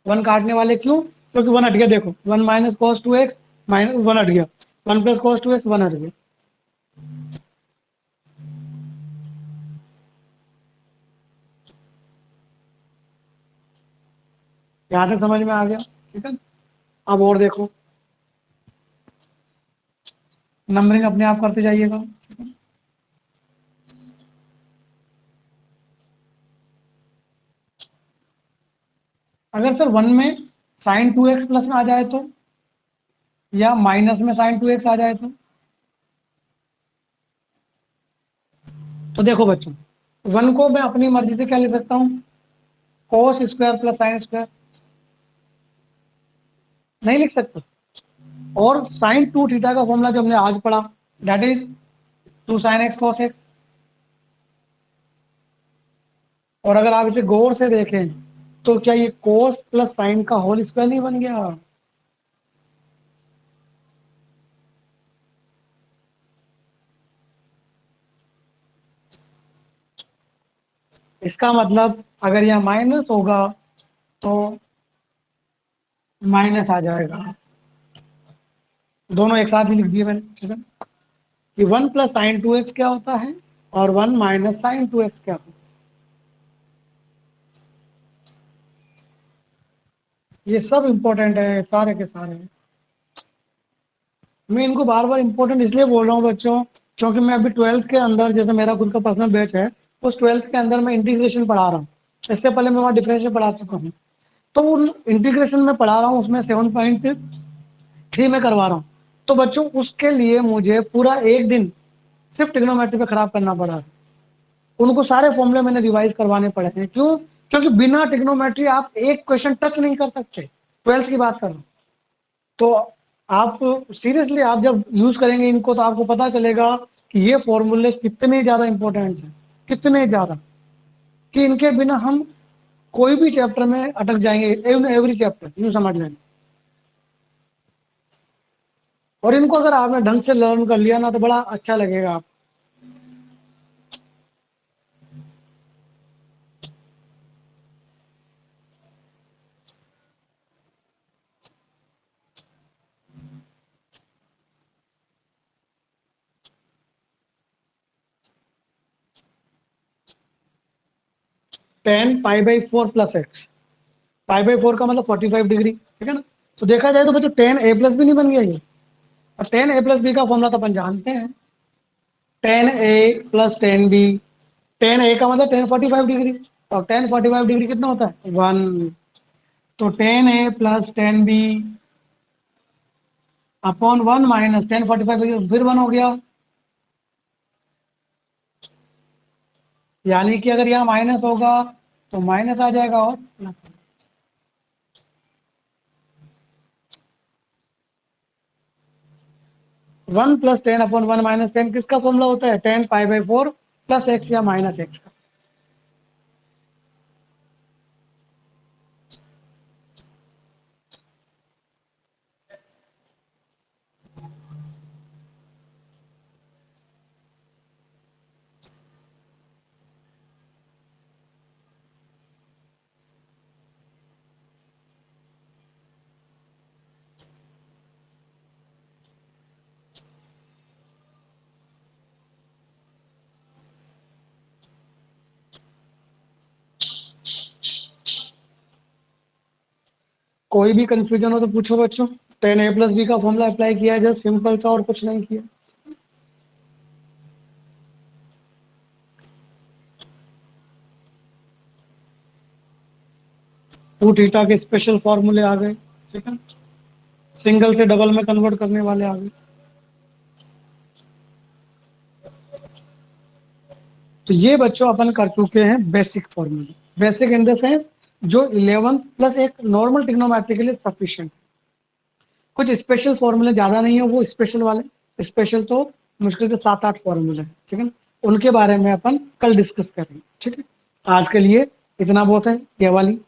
वन काटने वाले क्यों, क्योंकि वन हट गया, देखो 1 माइनस कोस 2x, माइनस 1 हट गया, 1 प्लस कोस 2x 1 हट गया। यहाँ तक समझ में आ गया, ठीक है। अब और देखो, नंबरिंग अपने आप करते जाइएगा, ठीक है? अगर सर 1 में साइन 2x प्लस में आ जाए तो, या माइनस में साइन 2x आ जाए तो देखो बच्चों, 1 को मैं अपनी मर्जी से क्या लिख सकता हूँ, cos square plus sine square, नहीं लिख सकता। और साइन 2 थीटा का फॉर्मूला जो हमने आज पढ़ा, that is 2 sine x cos x. और अगर आप इसे गौर से देखें, तो क्या ये कोस प्लस साइन का होल स्क्वायर नहीं बन गया। इसका मतलब अगर यह माइनस होगा तो माइनस आ जाएगा, दोनों एक साथ ही लिख दिए मैंने, ठीक है। कि 1 प्लस साइन 2x क्या होता है, और 1 माइनस साइन 2x क्या होता है। ये सब इंपॉर्टेंट है, सारे के सारे। मैं इनको बार बार इंपॉर्टेंट इसलिए बोल रहा हूँ बच्चों, क्योंकि मैं अभी 12th के अंदर, जैसे मेरा खुद का पर्सनल बैच है, उस 12th के अंदर मैं इंटीग्रेशन पढ़ा रहा हूँ। इससे पहले मैं वहाँ डिफरेंशियल पढ़ा चुका हूँ। तो उन इंटीग्रेशन में पढ़ा रहा हूँ, उसमें 7.3 में करवा रहा हूँ। तो बच्चों उसके लिए मुझे पूरा एक दिन सिर्फ ट्रिग्नोमेट्री पे खराब करना पड़ा है। उनको सारे फॉर्मूले मैंने रिवाइज करवाने पड़े हैं। क्यों? क्योंकि बिना ट्रिग्नोमेट्री आप एक क्वेश्चन टच नहीं कर सकते। 12th की बात कर रहा हूँ। तो आप सीरियसली आप जब यूज करेंगे इनको तो आपको पता चलेगा कि ये फॉर्मूले कितने ज्यादा इंपॉर्टेंट हैं, कितने ज्यादा, कि इनके बिना हम कोई भी चैप्टर में अटक जाएंगे। एवरी चैप्टर यूं समझ लेंगे। और इनको अगर आपने ढंग से लर्न कर लिया ना तो बड़ा अच्छा लगेगा आप। Ten pi by 4 plus x, pi by 4 का मतलब 45 डिग्री, ठीक है ना। तो देखा जाए तो बच्चों टेन ए प्लस बी नहीं बन गया ये। और टेन ए प्लस बी का फॉर्मूला तो अपन जानते हैं, ten A plus tan B. Tan ए का मतलब 1045 डिग्री, और 1045 डिग्री कितना होता है? 1। तो tan A plus tan B upon 1 minus 1045 फिर 1 हो गया। यानी कि अगर यहाँ माइनस होगा तो माइनस आ जाएगा और प्लस। 1 प्लस 10 अपॉन 1 माइनस 10 किसका फॉर्मूला होता है? 10 पाई बाई 4 प्लस एक्स या माइनस एक्स का। कोई भी कंफ्यूजन हो तो पूछो बच्चों। 10 a प्लस बी का फॉर्मूला अप्लाई किया है, जस्ट सिंपल सा, और कुछ नहीं किया। टू थीटा के स्पेशल फॉर्मूले आ गए, ठीक है। सिंगल से डबल में कन्वर्ट करने वाले आ गए। तो ये बच्चों अपन कर चुके हैं बेसिक फॉर्मूले। बेसिक इन द सेंस जो 11th प्लस एक नॉर्मल ट्रिग्नोमेट्री के लिए सफिशिएंट। कुछ स्पेशल फॉर्मूले ज्यादा नहीं है, वो स्पेशल वाले, स्पेशल तो मुश्किल से 7-8 फॉर्मूले हैं, ठीक है। उनके बारे में अपन कल डिस्कस करेंगे, ठीक है। आज के लिए इतना बहुत है ये वाली।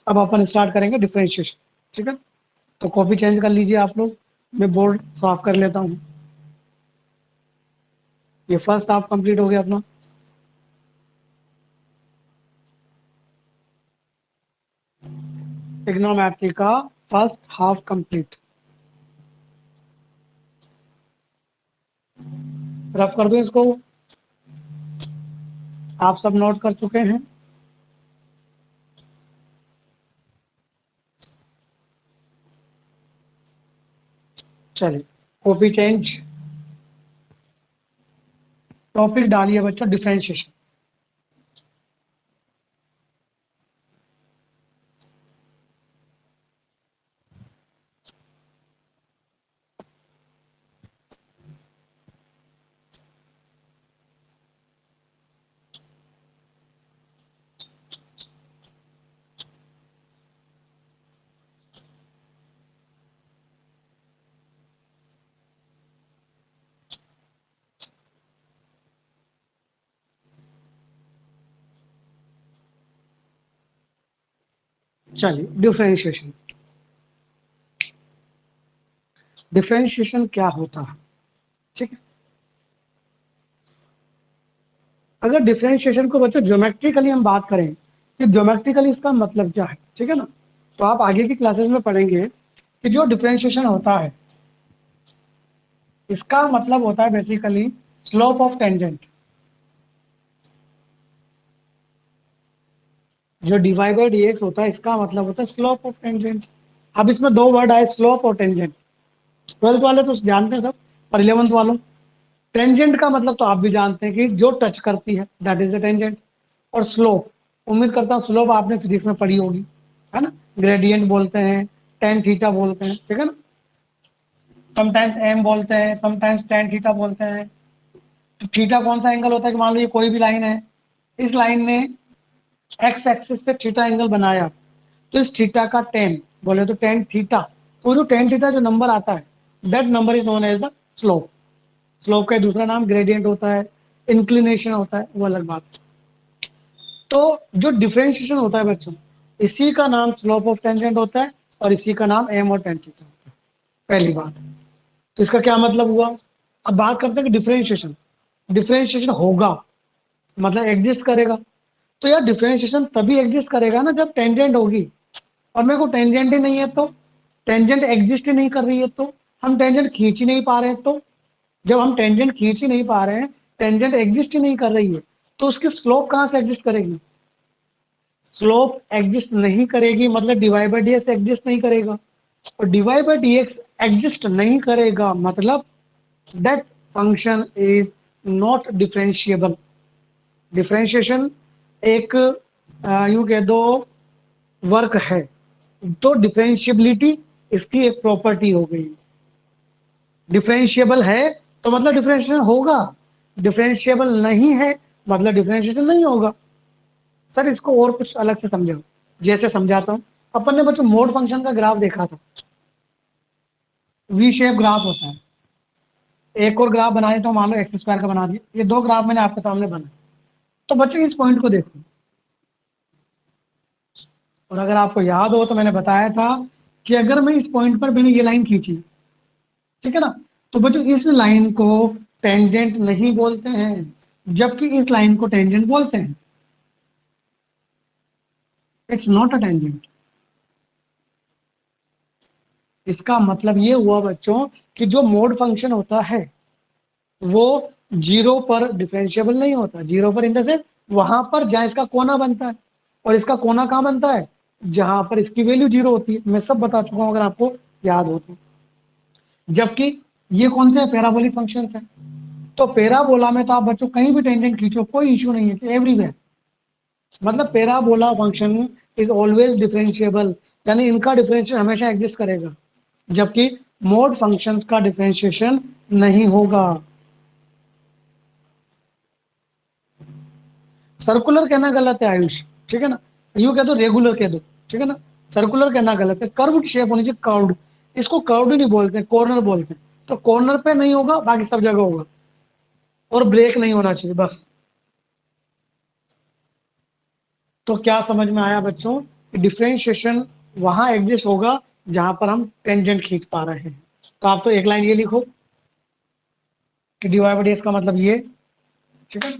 अब अपन स्टार्ट करेंगे डिफरेंशिएशन, ठीक है। तो कॉपी चेंज कर लीजिए आप लोग, मैं बोर्ड साफ कर लेता हूँ। ये फर्स्ट हाफ कंप्लीट हो गया अपना। ट्रिग्नोमेट्री का फर्स्ट हाफ कंप्लीट। रफ कर दो इसको, आप सब नोट कर चुके हैं। चलिए कॉपी चेंज, टॉपिक डालिए बच्चों डिफरेंशिएशन। चलिए डिफरेंशिएशन। डिफरेंशिएशन क्या होता है, ठीक है। अगर डिफरेंशिएशन को बच्चों ज्योमेट्रिकली हम बात करें कि ज्योमेट्रिकली इसका मतलब क्या है, ठीक है ना। तो आप आगे की क्लासेस में पढ़ेंगे कि जो डिफरेंशिएशन होता है इसका मतलब होता है बेसिकली स्लोप ऑफ टेंजेंट। जो डिवाई बाई डी एक्स होता है इसका मतलब होता है स्लोप ऑफ टेंजेंट। अब इसमें दो वर्ड आए, स्लोप और टेंजेंट। 12th वाले तो जानते हैं सब, पर 11th वालों, टेंजेंट का मतलब तो आप भी जानते हैं कि जो टच करती है दैट इज द टेंजेंट। और स्लोप, उम्मीद करता हूँ स्लोप आपने फिजिक्स में पढ़ी होगी, है ना। ग्रेडियंट बोलते हैं, टेन थीटा बोलते हैं, ठीक है ना। समटाइम्स एम बोलते हैं, समटाइम्स टेन थीटा बोलते हैं। तो थीटा कौन सा एंगल होता है कि मान लो ये कोई भी लाइन है, इस लाइन ने एक्स एक्सिस से थीटा एंगल बनाया, तो इस थीटा का टेन बोले तो टेन थीटा, तो जो टेन थीटा जो नंबर आता है, that number is known as the slope. Slope का दूसरा नाम ग्रेडियंट होता है, इंक्लिनेशन होता है, वो अलग बात है। तो जो डिफरेंशिएशन होता है बच्चों, इसी का नाम स्लोप ऑफ टेंजेंट होता है, और इसी का नाम एम और टेन थीटा होता है। पहली बात, तो इसका क्या मतलब हुआ। अब बात करते हैं कि डिफरेंशिएशन, डिफरेंशिएशन होगा मतलब एग्जिस्ट करेगा। तो यार डिफरेंशिएशन तभी एग्जिस्ट करेगा ना जब टेंजेंट होगी, और मेरे को टेंजेंट ही नहीं है, तो टेंजेंट एग्जिस्ट ही नहीं कर रही है, तो हम टेंजेंट खींच ही नहीं पा रहे हैं, तो जब हम टेंजेंट खींच ही नहीं पा रहे हैं, टेंजेंट एग्जिस्ट ही नहीं कर रही है, तो उसकी स्लोप कहाँ से एग्जिस्ट करेगी। स्लोप एग्जिस्ट नहीं करेगी मतलब D Y by D X exist नहीं करेगा, और D Y by D X exist नहीं करेगा मतलब that function is not differentiable. Differentiation एक यूं कह दो वर्क है, तो डिफरेंशिएबिलिटी इसकी एक प्रॉपर्टी हो गई। डिफरेंशिएबल है तो मतलब डिफरेंशिएशन होगा, डिफरेंशिएबल नहीं है मतलब डिफरेंशिएशन नहीं होगा। सर इसको और कुछ अलग से समझाओ, जैसे समझाता हूं। अपन ने बच्चों मोड फंक्शन का ग्राफ देखा था, वी शेप ग्राफ होता है। एक और ग्राफ बनाए तो मान लो एक्स स्क्वायर का बना दिया, ये दो ग्राफ मैंने आपके सामने बनाए। तो बच्चों इस पॉइंट को देखो, और अगर आपको याद हो तो मैंने बताया था कि अगर मैं इस पॉइंट पर मैंने ये लाइन खींची, ठीक है ना, तो बच्चों इस लाइन को टेंजेंट नहीं बोलते हैं, जबकि इस लाइन को टेंजेंट बोलते हैं। It's not a tangent. इसका मतलब ये हुआ बच्चों कि जो मोड फंक्शन होता है वो जीरो पर डिफरेंशिएबल नहीं होता। जीरो पर इन द सेंस वहां पर जहां इसका कोना बनता है, और इसका कोना कहाँ बनता है, जहां पर इसकी वैल्यू जीरो होती है। मैं सब बता चुका हूं अगर आपको याद हो तो। जबकि ये कौन से पैराबोलिक फंक्शन है, तो पैराबोला में तो आप बच्चों कहीं भी टेंजेंट खींचो कोई इश्यू नहीं है, एवरीवेयर। मतलब parabola function is always differentiable, यानी इनका डिफरेंशिएशन हमेशा एग्जिस्ट करेगा, जबकि मोड फंक्शंस का डिफरेंशिएशन नहीं होगा। सर्कुलर कहना गलत है आयुष, ठीक है ना। यूं कह दो, रेगुलर कह दो, ठीक है ना। सर्कुलर कहना गलत है, कर्व्ड शेप होनी चाहिए, कर्व्ड। इसको कर्व्ड नहीं बोलते, कॉर्नर बोलते हैं। तो कॉर्नर पे नहीं होगा, बाकी सब जगह होगा, और ब्रेक नहीं होना चाहिए बस। तो क्या समझ में आया बच्चों कि डिफरेंशिएशन वहां एग्जिस्ट होगा जहां पर हम टेंजेंट खींच पा रहे हैं। तो आप तो एक लाइन ये लिखो कि डीवाई बाई डी एक्स का मतलब ये, ठीक है।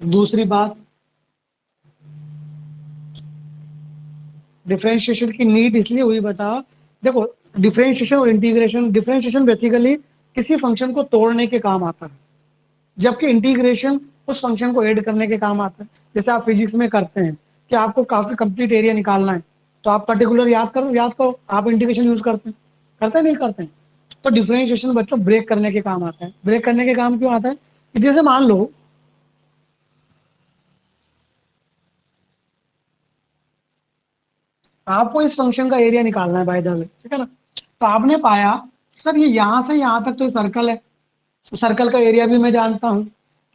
दूसरी बात, डिफरेंशिएशन की नीड इसलिए हुई बता, देखो डिफरेंशिएशन और इंटीग्रेशन, डिफरेंशिएशन बेसिकली किसी फंक्शन को तोड़ने के काम आता है, जबकि इंटीग्रेशन उस फंक्शन को ऐड करने के काम आता है। जैसे आप फिजिक्स में करते हैं कि आपको काफी कंप्लीट एरिया निकालना है, तो आप पर्टिकुलर याद करो आप इंटीग्रेशन यूज करते हैं नहीं करते हैं। तो डिफरेंशिएशन बच्चों ब्रेक करने के काम आता है। ब्रेक करने के काम क्यों आता है कि जैसे मान लो आपको इस फंक्शन का एरिया निकालना है बाय द वे, ठीक है ना। तो आपने पाया सर ये यहां से यहां तक तो सर्कल है, तो सर्कल का एरिया भी मैं जानता हूं।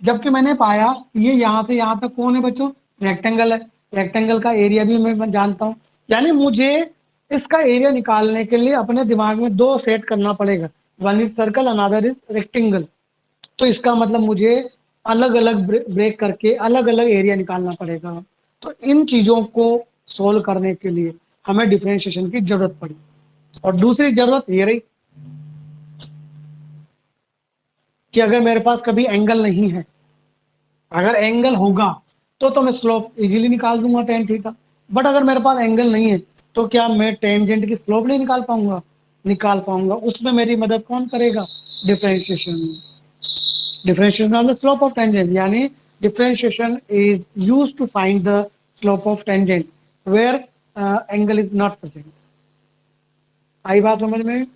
जबकि मैंने पाया ये यहां से यहां तक कौन है बच्चों, रेक्टेंगल है, रेक्टेंगल का एरिया भी मैं जानता हूं। यानी मुझे इसका एरिया निकालने के लिए अपने दिमाग में दो सेट करना पड़ेगा, one is circle another is rectangle. तो इसका मतलब मुझे अलग अलग ब्रेक करके अलग अलग एरिया निकालना पड़ेगा। तो इन चीजों को सोल्व करने के लिए हमें डिफरेंशिएशन की जरूरत पड़ी। और दूसरी जरूरत ये रही कि अगर मेरे पास कभी एंगल नहीं है, अगर एंगल होगा तो मैं स्लोप इजीली निकाल दूंगा टेन थीटा। बट अगर मेरे पास एंगल नहीं है तो क्या मैं टेंजेंट की स्लोप नहीं निकाल पाऊंगा, निकाल पाऊंगा। उसमें मेरी मदद कौन करेगा, differentiation. Differentiation of the slope of tangent, यानी differentiation is used to find the slope of tangent where angle is not present। आई बात समझ में।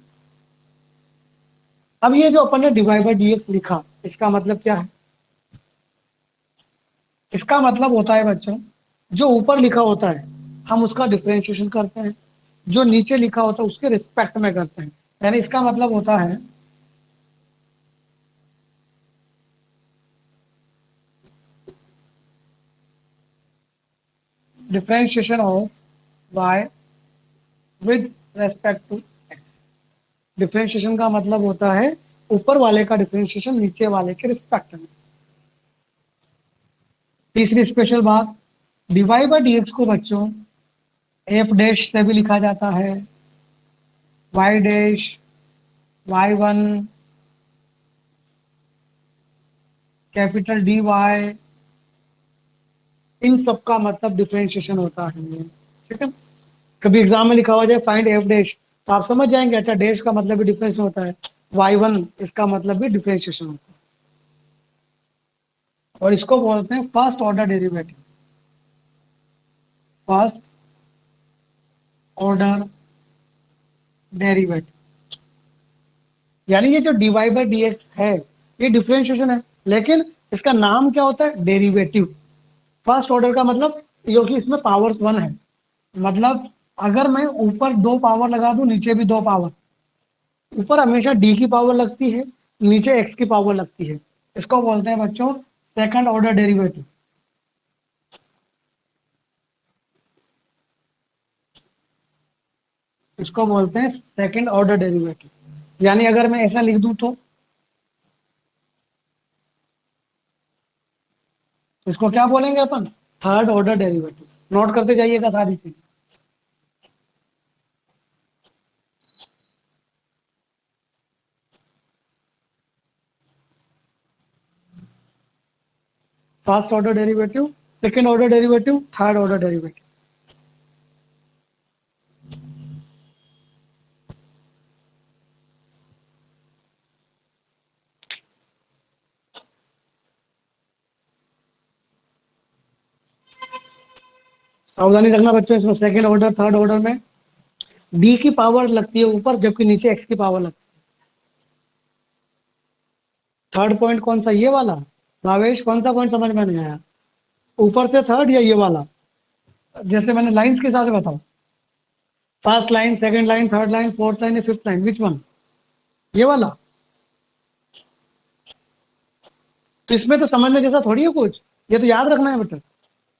अब ये जो अपन ने डिवाइड बाय डीएक्स लिखा, इसका मतलब क्या है, इसका मतलब होता है बच्चों, जो ऊपर लिखा होता है हम उसका डिफरेंशिएशन करते हैं, जो नीचे लिखा होता है उसके रिस्पेक्ट में करते हैं। यानी इसका मतलब होता है differentiation of y with respect to x। Differentiation का मतलब होता है ऊपर वाले का डिफरेंशिएशन नीचे वाले के रिस्पेक्ट में। तीसरी स्पेशल बात, डीवाई बाई डी एक्स को बच्चों एफ डैश से भी लिखा जाता है, Y dash, Y one, capital D Y, इन सब का मतलब डिफरेंशिएशन होता है। ठीक है, कभी एग्जाम में लिखा हुआ जाए फाइंड एफ डैश, तो आप समझ जाएंगे अच्छा डैश का मतलब भी डिफरेंस होता है, वाई वन इसका मतलब भी डिफरेंशिएशन होता है। और इसको बोलते हैं first order derivative. First order derivative यानी ये जो डीवाई बाई डी एक्स है ये डिफरेंशिएशन है, लेकिन इसका नाम क्या होता है, डेरिवेटिव। फर्स्ट ऑर्डर का मतलब जो कि इसमें पावर्स वन है, मतलब अगर मैं ऊपर दो पावर लगा दूं नीचे भी दो पावर, ऊपर हमेशा डी की पावर लगती है, नीचे एक्स की पावर लगती है, इसको बोलते हैं बच्चों सेकंड ऑर्डर डेरिवेटिव। इसको बोलते हैं सेकंड ऑर्डर डेरिवेटिव। यानी अगर मैं ऐसा लिख दूं तो इसको क्या बोलेंगे अपन, थर्ड ऑर्डर डेरिवेटिव। नोट करते जाइएगा सारी चीज। First order derivative, second order derivative, third order derivative. सावधानी रखना बच्चों इसमें, सेकंड ऑर्डर थर्ड ऑर्डर में डी की पावर लगती है ऊपर जबकि नीचे एक्स की पावर लगती है। थर्ड पॉइंट कौन सा, ये वाला भावेश, कौन सा पॉइंट समझ में नहीं आया, ऊपर से थर्ड या ये वाला, जैसे मैंने लाइंस के हिसाब से बताऊं, first line, second line, third line, fourth line, fifth line, which one, ये वाला। तो इसमें तो समझने जैसा थोड़ी है कुछ, ये तो याद रखना है बेटा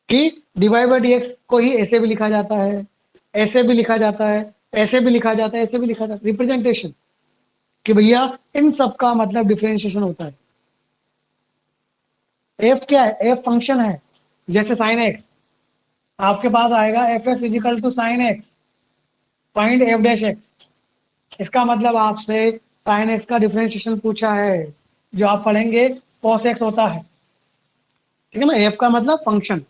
कि डिवाइड बाई डी एक्स को ही ऐसे भी लिखा जाता है, ऐसे भी लिखा जाता है, ऐसे भी लिखा जाता है, ऐसे भी लिखा जाता है, रिप्रेजेंटेशन, कि भैया इन सब का मतलब डिफरेंशिएशन होता है। एफ क्या है, एफ फंक्शन है, जैसे साइन एक्स, आपके पास आएगा f x is equal to sine x, find f dash x. इसका मतलब आपसे साइन एक्स का डिफरेंशिएशन पूछा है, जो आप पढ़ेंगे कॉस एक्स होता है। ठीक है ना, एफ का मतलब फंक्शन,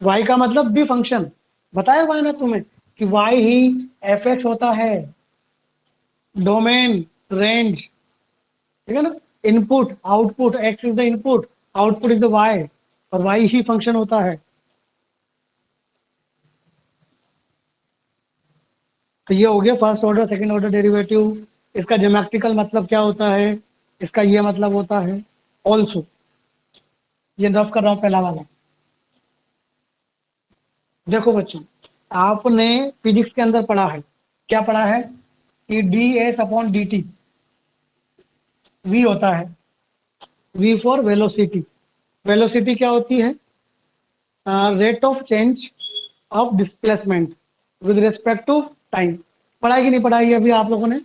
वाई का मतलब भी फंक्शन, बताया हुआ है ना तुम्हें कि वाई ही एफ एक्स होता है, डोमेन, रेंज। ठीक है ना, input output, x is the input, output is the y, और वाई ही फंक्शन होता है। तो ये हो गया first order second order derivative. इसका ज्योमेट्रिकल मतलब क्या होता है, इसका ये मतलब होता है ऑल्सो, ये रफ कर रहा हूं पहला वाला। देखो बच्चों, आपने फिजिक्स के अंदर पढ़ा है, क्या पढ़ा है कि d s upon d t, v होता है, वी फॉर वेलोसिटी। वेलोसिटी क्या होती है, rate of change of displacement with respect to time. पढ़ाई कि नहीं पढ़ाई अभी आप लोगों ने,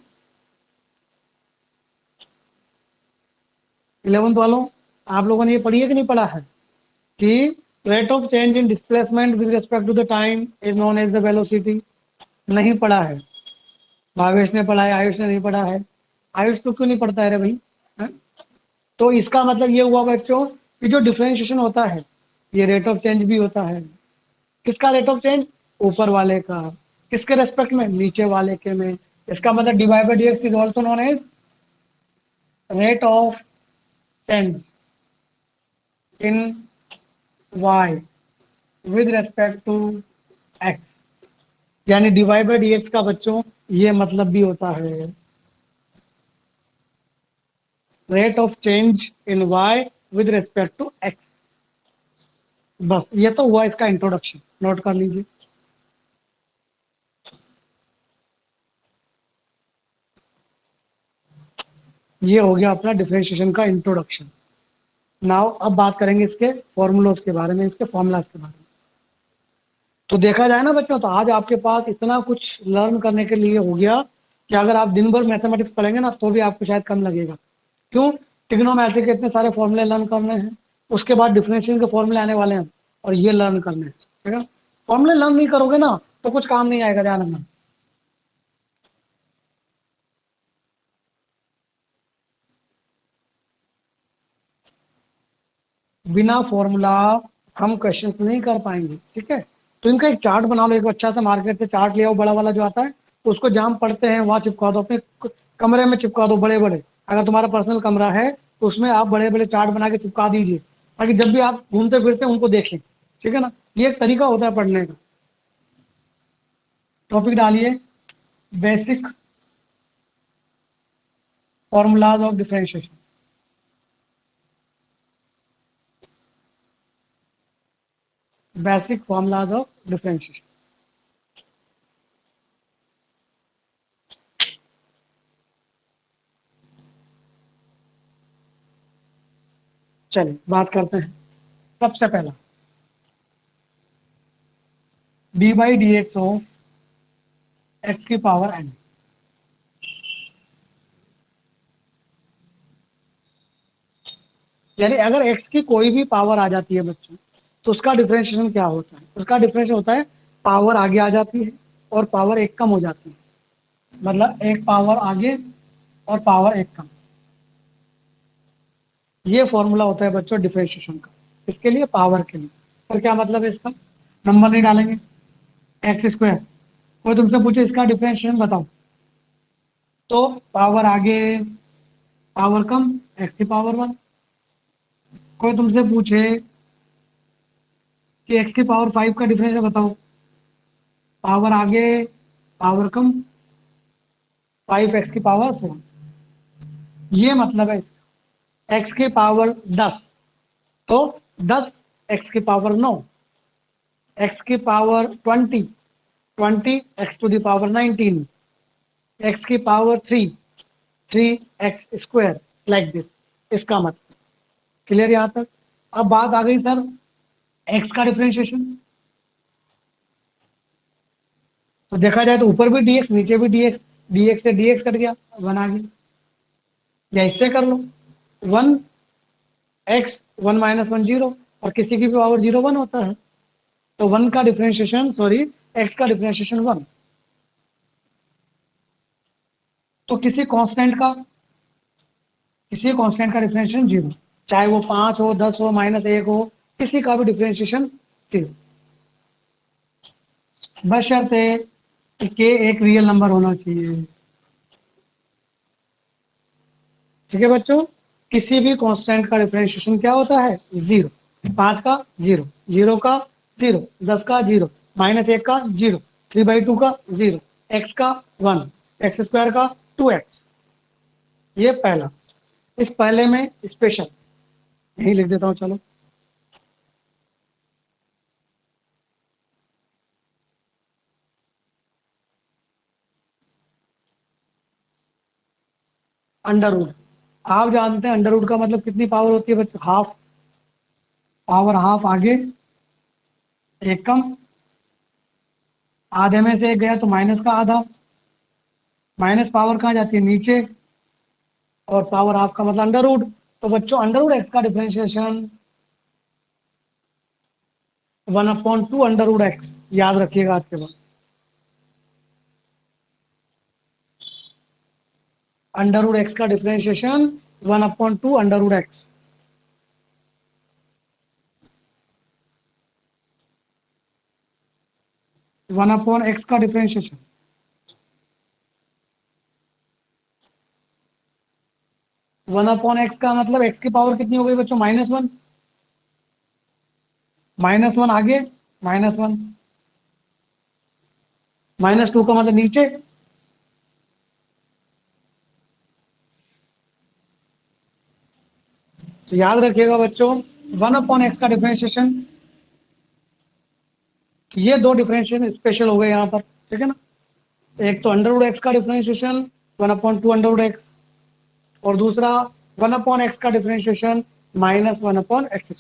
11th वालों, आप लोगों ने ये पढ़ी है कि नहीं पढ़ा है कि rate of change in displacement with respect to the time is known as the velocity. नहीं पढ़ा है, भावेश ने पढ़ा है, आयुष ने नहीं पढ़ा है। आयुष तो क्यों नहीं पढ़ता है रे भाई, है? तो इसका मतलब ये हुआ बच्चों कि जो डिफरेंशिएशन होता है ये रेट ऑफ चेंज भी होता है। किसका रेट ऑफ चेंज, ऊपर वाले का, किसके रेस्पेक्ट में, नीचे वाले के में। इसका मतलब divide by dx is also known as rate of change in y with respect to x. यानी डिवाइड बाई डीएक्स का बच्चों ये मतलब भी होता है rate of change in y with respect to x. बस ये तो हुआ इसका इंट्रोडक्शन, नोट कर लीजिए। ये हो गया अपना डिफरेंशिएशन का इंट्रोडक्शन। नाउ अब बात करेंगे इसके फॉर्मूलोज के बारे में, इसके फॉर्मूलाज के बारे में। तो देखा जाए ना बच्चों, तो आज आपके पास इतना कुछ लर्न करने के लिए हो गया कि अगर आप दिन भर मैथमेटिक्स पढ़ेंगे ना तो भी आपको शायद कम लगेगा। क्यों? ट्रिग्नोमेट्री के इतने सारे फॉर्मूले लर्न करने हैं, उसके बाद डिफरेंशियल के फॉर्मूले आने वाले हैं और ये लर्न करने हैं, ठीक है। फॉर्मूले लर्न नहीं करोगे ना तो कुछ काम नहीं आएगा, ध्यान रखना। बिना फॉर्मूला हम क्वेश्चन नहीं कर पाएंगे, ठीक है। तो इनका एक चार्ट बना लो, एक अच्छा सा मार्केट से चार्ट ले आओ, बड़ा वाला जो आता है, उसको जहां हम पढ़ते हैं वहां चिपका दो, अपने कमरे में चिपका दो, बड़े बड़े। अगर तुम्हारा पर्सनल कमरा है तो उसमें आप बड़े बड़े चार्ट बना के चिपका दीजिए, ताकि जब भी आप घूमते फिरते उनको देखें, ठीक है ना। ये एक तरीका होता है पढ़ने का। टॉपिक डालिए, basic formulas of differentiation. Basic formulas of differentiation. चलिए बात करते हैं। सबसे पहला D by D x of x की पावर एन। यानी अगर एक्स की कोई भी पावर आ जाती है बच्चों, तो उसका डिफरेंशिएशन क्या होता है? उसका डिफरेंशिएशन होता है पावर आगे आ जाती है और पावर एक कम हो जाती है। मतलब एक पावर आगे और पावर एक कम। ये फॉर्मूला होता है बच्चों डिफरेंशिएशन का, इसके लिए, पावर के लिए। और क्या मतलब है इसका? नंबर नहीं डालेंगे, एक्स स्क्वायर। कोई तुमसे पूछे इसका डिफरेंशिएशन बताओ, तो पावर आगे पावर कम, एक्स की पावर वन। कोई तुमसे पूछे कि एक्स की पावर फाइव का डिफरेंशियल बताओ, पावर आगे पावर कम, फाइव एक्स की पावर फोर। ये मतलब है एक्स की पावर 10, तो 10 एक्स की पावर 9, एक्स की power 20, 20 X to the power 19, X की power 3, 3 X square, like this. इसका मतलब क्लियर यहां तक? अब बात आ गई सर एक्स का डिफरेंशिएशन। तो देखा जाए तो ऊपर भी डीएक्स, नीचे भी डीएक्स, डीएक्स से डीएक्स कट गया, वन आ गया। या इससे कर लो, one x, one minus one zero, और किसी की भी पावर जीरो वन होता है, तो वन का डिफरेंशिएशन, सॉरी, एक्स का डिफरेंशिएशन वन। तो किसी कांस्टेंट का डिफरेंशिएशन जीरो, चाहे वो 5 हो, 10 हो, माइनस एक हो, किसी का भी डिफरेंशिएशन जीरो। बशर्ते कि के एक रियल नंबर होना चाहिए, ठीक है बच्चों। किसी भी कांस्टेंट का डिफरेंशिएशन क्या होता है? जीरो। 5 का जीरो, जीरो का जीरो, 10 का जीरो, माइनस एक का जीरो, 3/2 का जीरो, एक्स का वन, एक्स स्क्वायर का 2x। ये पहला। इस पहले में स्पेशल यही लिख देता हूं, चलो। Under root. आप जानते हैं अंडर रूट का मतलब कितनी पावर होती है बच्चों? हाफ। पावर हाफ आगे, एक कम, आधे में से एक गया तो माइनस का आधा, माइनस पावर कहाँ जाती है? नीचे, और पावर हाफ का मतलब अंडर रूट। तो बच्चों अंडर रूट एक्स का डिफरेंशिएशन 1/2 अंडर रूट एक्स, याद रखिएगा आज के बाद। अंडर रूट एक्स का differentiation 1/2 under root x. One upon x का डिफरेंशिएशन, वन अपॉन एक्स का मतलब एक्स की पावर कितनी हो गई बच्चों? Minus one. माइनस वन आगे, माइनस वन, माइनस टू का मतलब नीचे। तो याद रखिएगा बच्चों, वन अपॉन एक्स का डिफरेंशिएशन ये दो डिफरेंशिएशन स्पेशल हो गए यहाँ पर, ठीक है ना। एक तो अंडर रूट एक्स का डिफरेंशिएशन 1/2 अंडर रूट एक्स, और दूसरा 1/x का differentiation -1/x²।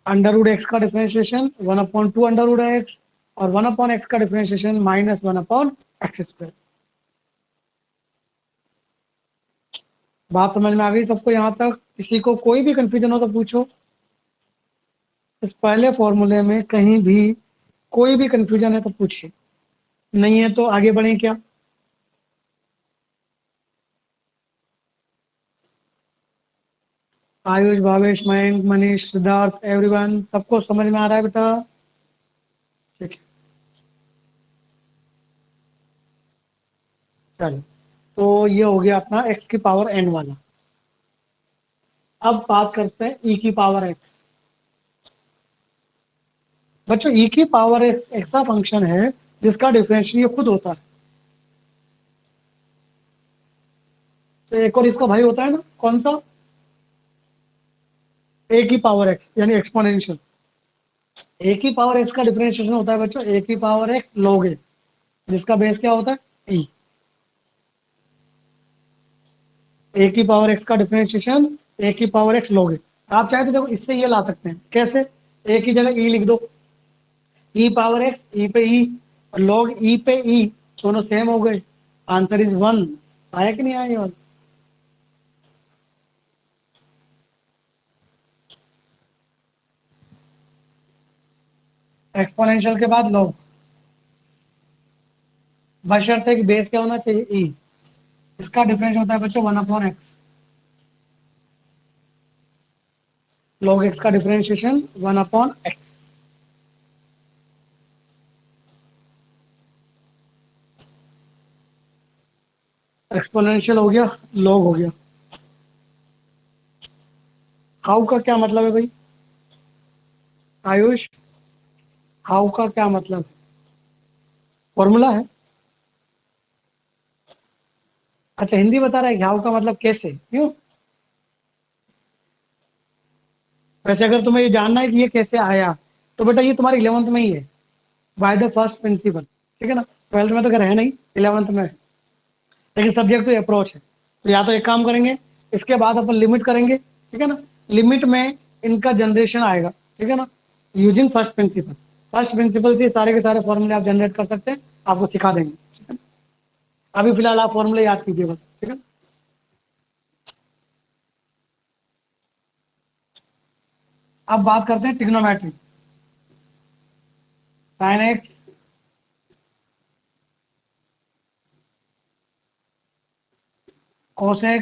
Under root x का डिफरेंशिएशन 1/2 अंडर रूट एक्स, और 1/x का डिफरेंशिएशन -1/x²। बात समझ में आ गई सबको यहाँ तक? किसी को कोई भी कंफ्यूजन हो तो पूछो। इस पहले फॉर्मूले में कहीं भी कोई भी कंफ्यूजन है तो पूछिए, नहीं है तो आगे बढ़े क्या? आयुष, भावेश, मयंक, मनीष, सिद्धार्थ, एवरीवन, सबको समझ में आ रहा है बेटा? ठीक है, चलो। तो ये हो गया अपना x की पावर n वाला। अब बात करते हैं e की पावर x। बच्चों e की पावर x ऐसा फंक्शन है जिसका डिफरेंशियल ये खुद होता है। तो एक और इसका भाई होता है ना, कौन सा? a की पावर x यानी एक्सपोनेंशियल। a की पावर x का डिफरेंशिएशन होता है बच्चों a की पावर x log a, जिसका बेस क्या होता है e। a की पावर x का डिफरेंशिएशन a की पावर x log a। आप चाहे तो देखो इससे ये ला सकते हैं, कैसे? a की जगह e लिख दो, e पावर x, e पे e, और log e पे e, दोनों सेम हो गए। Answer is 1। आया कि नहीं आया ये वाला? एक्सपोनेंशियल के बाद log, बशर्ते कि बेस क्या होना चाहिए e। इसका डिफरेंस होता है बच्चों 1/x। log x का डिफरेंशिएशन 1/x। एक्सपोनेंशियल हो गया, log हो गया। हाउ का क्या मतलब है भाई? आयुष, हाउ का क्या मतलब? फॉर्मूला है। अच्छा, हिंदी बता रहा है कि हाउ का मतलब कैसे, क्यों? वैसे अगर तुम्हें ये जानना है कि ये कैसे आया, तो बेटा ये तुम्हारे 11th में ही है, बाय द फर्स्ट प्रिंसिपल, ठीक है ना। 12th में तो खैर है नहीं, 11th में है। लेकिन सब्जेक्ट तो अप्रोच है, तो या तो एक काम करेंगे, इसके बाद अपन लिमिट करेंगे, ठीक है ना। लिमिट में इनका जनरेशन आएगा, ठीक है ना, using first principle. First principle से सारे के सारे फॉर्मूले आप जनरेट कर सकते हैं, आपको सिखा देंगे, ठीक है। अभी फिलहाल आप फॉर्मूले याद कीजिए बस, ठीक है। अब बात करते हैं trigonometry. Sine x, cosec,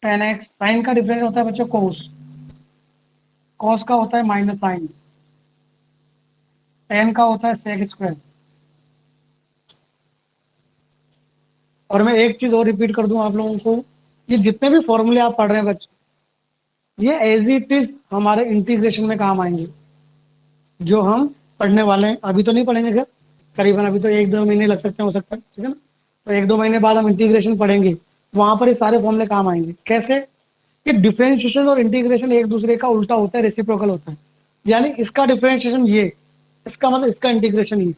tan x. Sine का डिफरेंस होता है बच्चों कोस, कॉस का होता है माइनस साइन, टेन का होता है सेक स्क्वायर। और मैं एक चीज और रिपीट कर दूं आप लोगों को, ये जितने भी फॉर्मूले आप पढ़ रहे हैं बच्चों, ये एज इट इज हमारे इंटीग्रेशन में काम आएंगे, जो हम पढ़ने वाले हैं। अभी तो नहीं पढ़ेंगे सर, करीबन अभी तो 1-2 महीने लग सकते हैं, हो सकता है, ठीक है ना। तो 1-2 महीने बाद हम इंटीग्रेशन पढ़ेंगे, वहां पर ये सारे फॉर्मूले काम आएंगे। कैसे? कि डिफरेंशिएशन और इंटीग्रेशन एक दूसरे का उल्टा होता है, रेसिप्रोकल होता है। यानी इसका डिफरेंशिएशन ये, इसका मतलब इसका इंटीग्रेशन ये।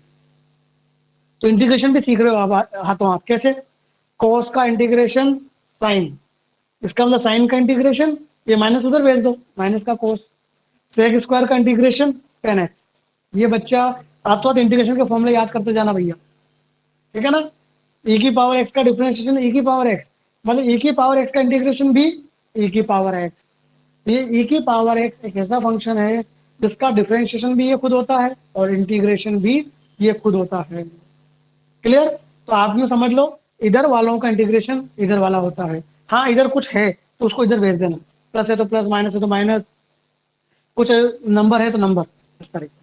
तो इंटीग्रेशन भी सीख रहे हो आप हाथों हाथ। कैसे? कॉस का इंटीग्रेशन साइन, इसका मतलब साइन का इंटीग्रेशन, ये माइनस उधर भेज दो, माइनस का कोस। सेक स्क्वायर का इंटीग्रेशन टेन एक्स। ये बच्चा आप तो इंटीग्रेशन के फॉर्मूले याद करते जाना भैया, ठीक है ना। e की पावर x का डिफरेंशिएशन e की पावर x, मतलब e की पावर x का इंटीग्रेशन भी e की पावर x। ये e की पावर x एक ऐसा फंक्शन है जिसका डिफरेंशिएशन भी ये खुद होता है और इंटीग्रेशन भी ये खुद होता है। क्लियर? तो आप यूँ समझ लो, इधर वालों का इंटीग्रेशन इधर वाला होता है। हाँ, इधर कुछ है तो उसको इधर भेज देना, प्लस है तो प्लस, माइनस है तो माइनस, कुछ नंबर है तो नंबर, इस तरीके।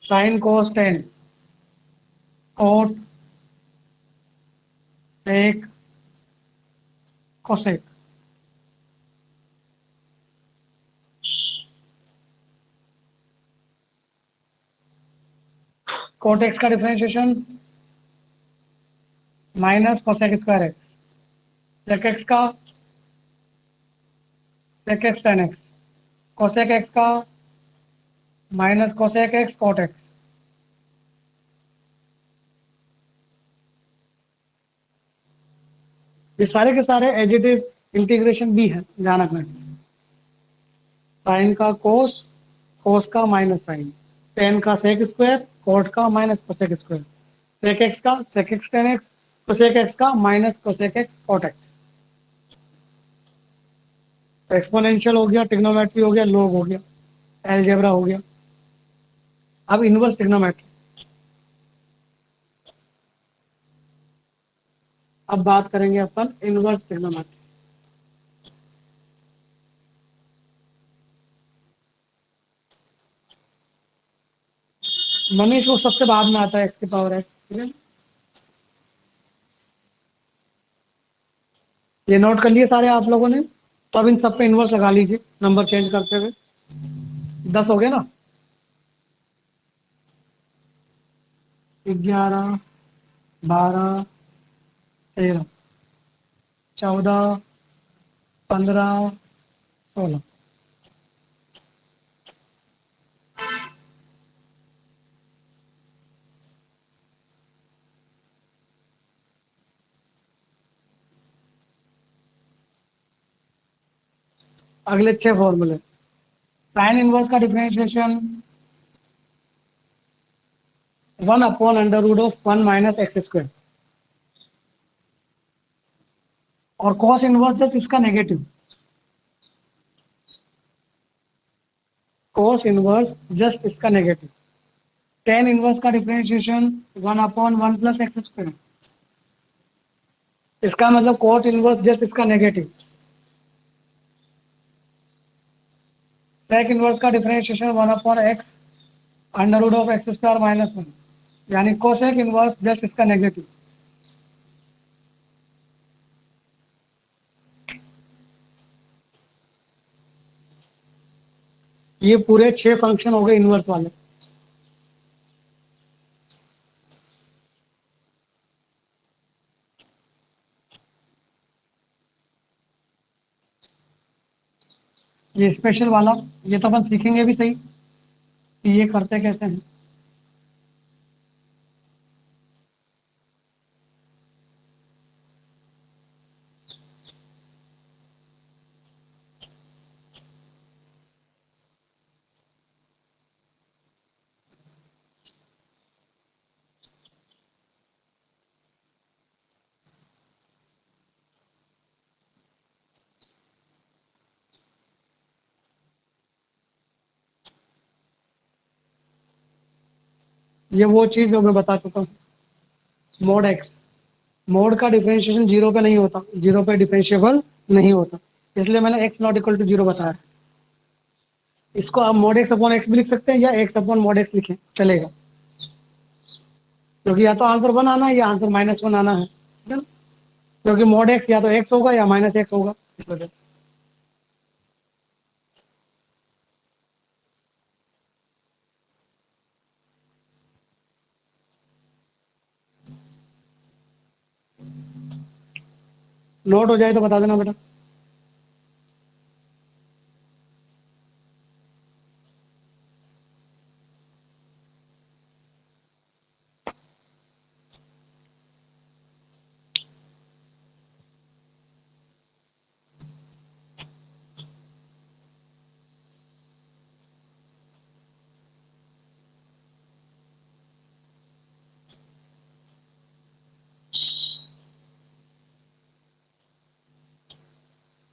साइन कोस टेन, कोट, सेक, कोसेक। cot x का differentiation minus cosec square x, sec x का sec x tan x, cosec x का minus cosec x cot x। ये सारे के सारे एडिटिव इंटीग्रेशन भी है, ध्यान रखना। साइन का कोस, कोस का माइनस साइन, टेन का सेक स्क्वायर, कोट का minus cosec square, sec x का sec x tan x, cosec x का minus cosec x cot x. Exponential हो गया, ट्रिग्नोमेट्री हो गया, लोग हो गया, एलजेब्रा हो गया। अब इनवर्स ट्रिग्नोमेट्री। अब बात करेंगे अपन इनवर्स ट्रिग्नोमेट्री। मनीष को सबसे बाद में आता है एक्स की पावर एक्स, ठीक है। ये नोट कर लिए सारे आप लोगों ने। तो अब इन सब पे इनवर्स लगा लीजिए नंबर चेंज करते हुए। 10 हो गया ना, 11, 12, 13, 14, 15, 16। अगले 6 फॉर्मूले। साइन इनवर्स का डिफरेंशिएशन 1/√(1 - x²) और कॉस इनवर्स जस्ट इसका नेगेटिव, कॉस इनवर्स जस्ट इसका नेगेटिव। टेन इनवर्स का डिफरेंशिएशन 1/1 + x²। इसका मतलब कॉट इनवर्स जस्ट इसका नेगेटिव। सेक इनवर्स का डिफरेंशिएशन 1/(x√(x²-1) यानी कोसेक इनवर्स जस्ट इसका नेगेटिव। ये पूरे 6 फंक्शन हो गए इनवर्स वाले। ये स्पेशल वाला, ये तो अपन सीखेंगे भी सही कि ये करते कैसे हैं। ये वो चीज जो मैं बता चुका हूँ, मोड एक्स। मोड का डिफरेंशिएशन जीरो पे नहीं होता, जीरो पे डिफरेंशिएबल नहीं होता, इसलिए मैंने x not equal to zero बताया। इसको आप मोड एक्स अपॉन एक्स भी लिख सकते हैं या एक्स अपॉन मोड एक्स लिखें, चलेगा। क्योंकि या तो आंसर 1 आना है या आंसर -1 आना है, ठीक है ना? क्योंकि मोड एक्स या तो एक्स होगा या -x होगा, इस वजह से। नोट हो जाए तो बता देना बेटा।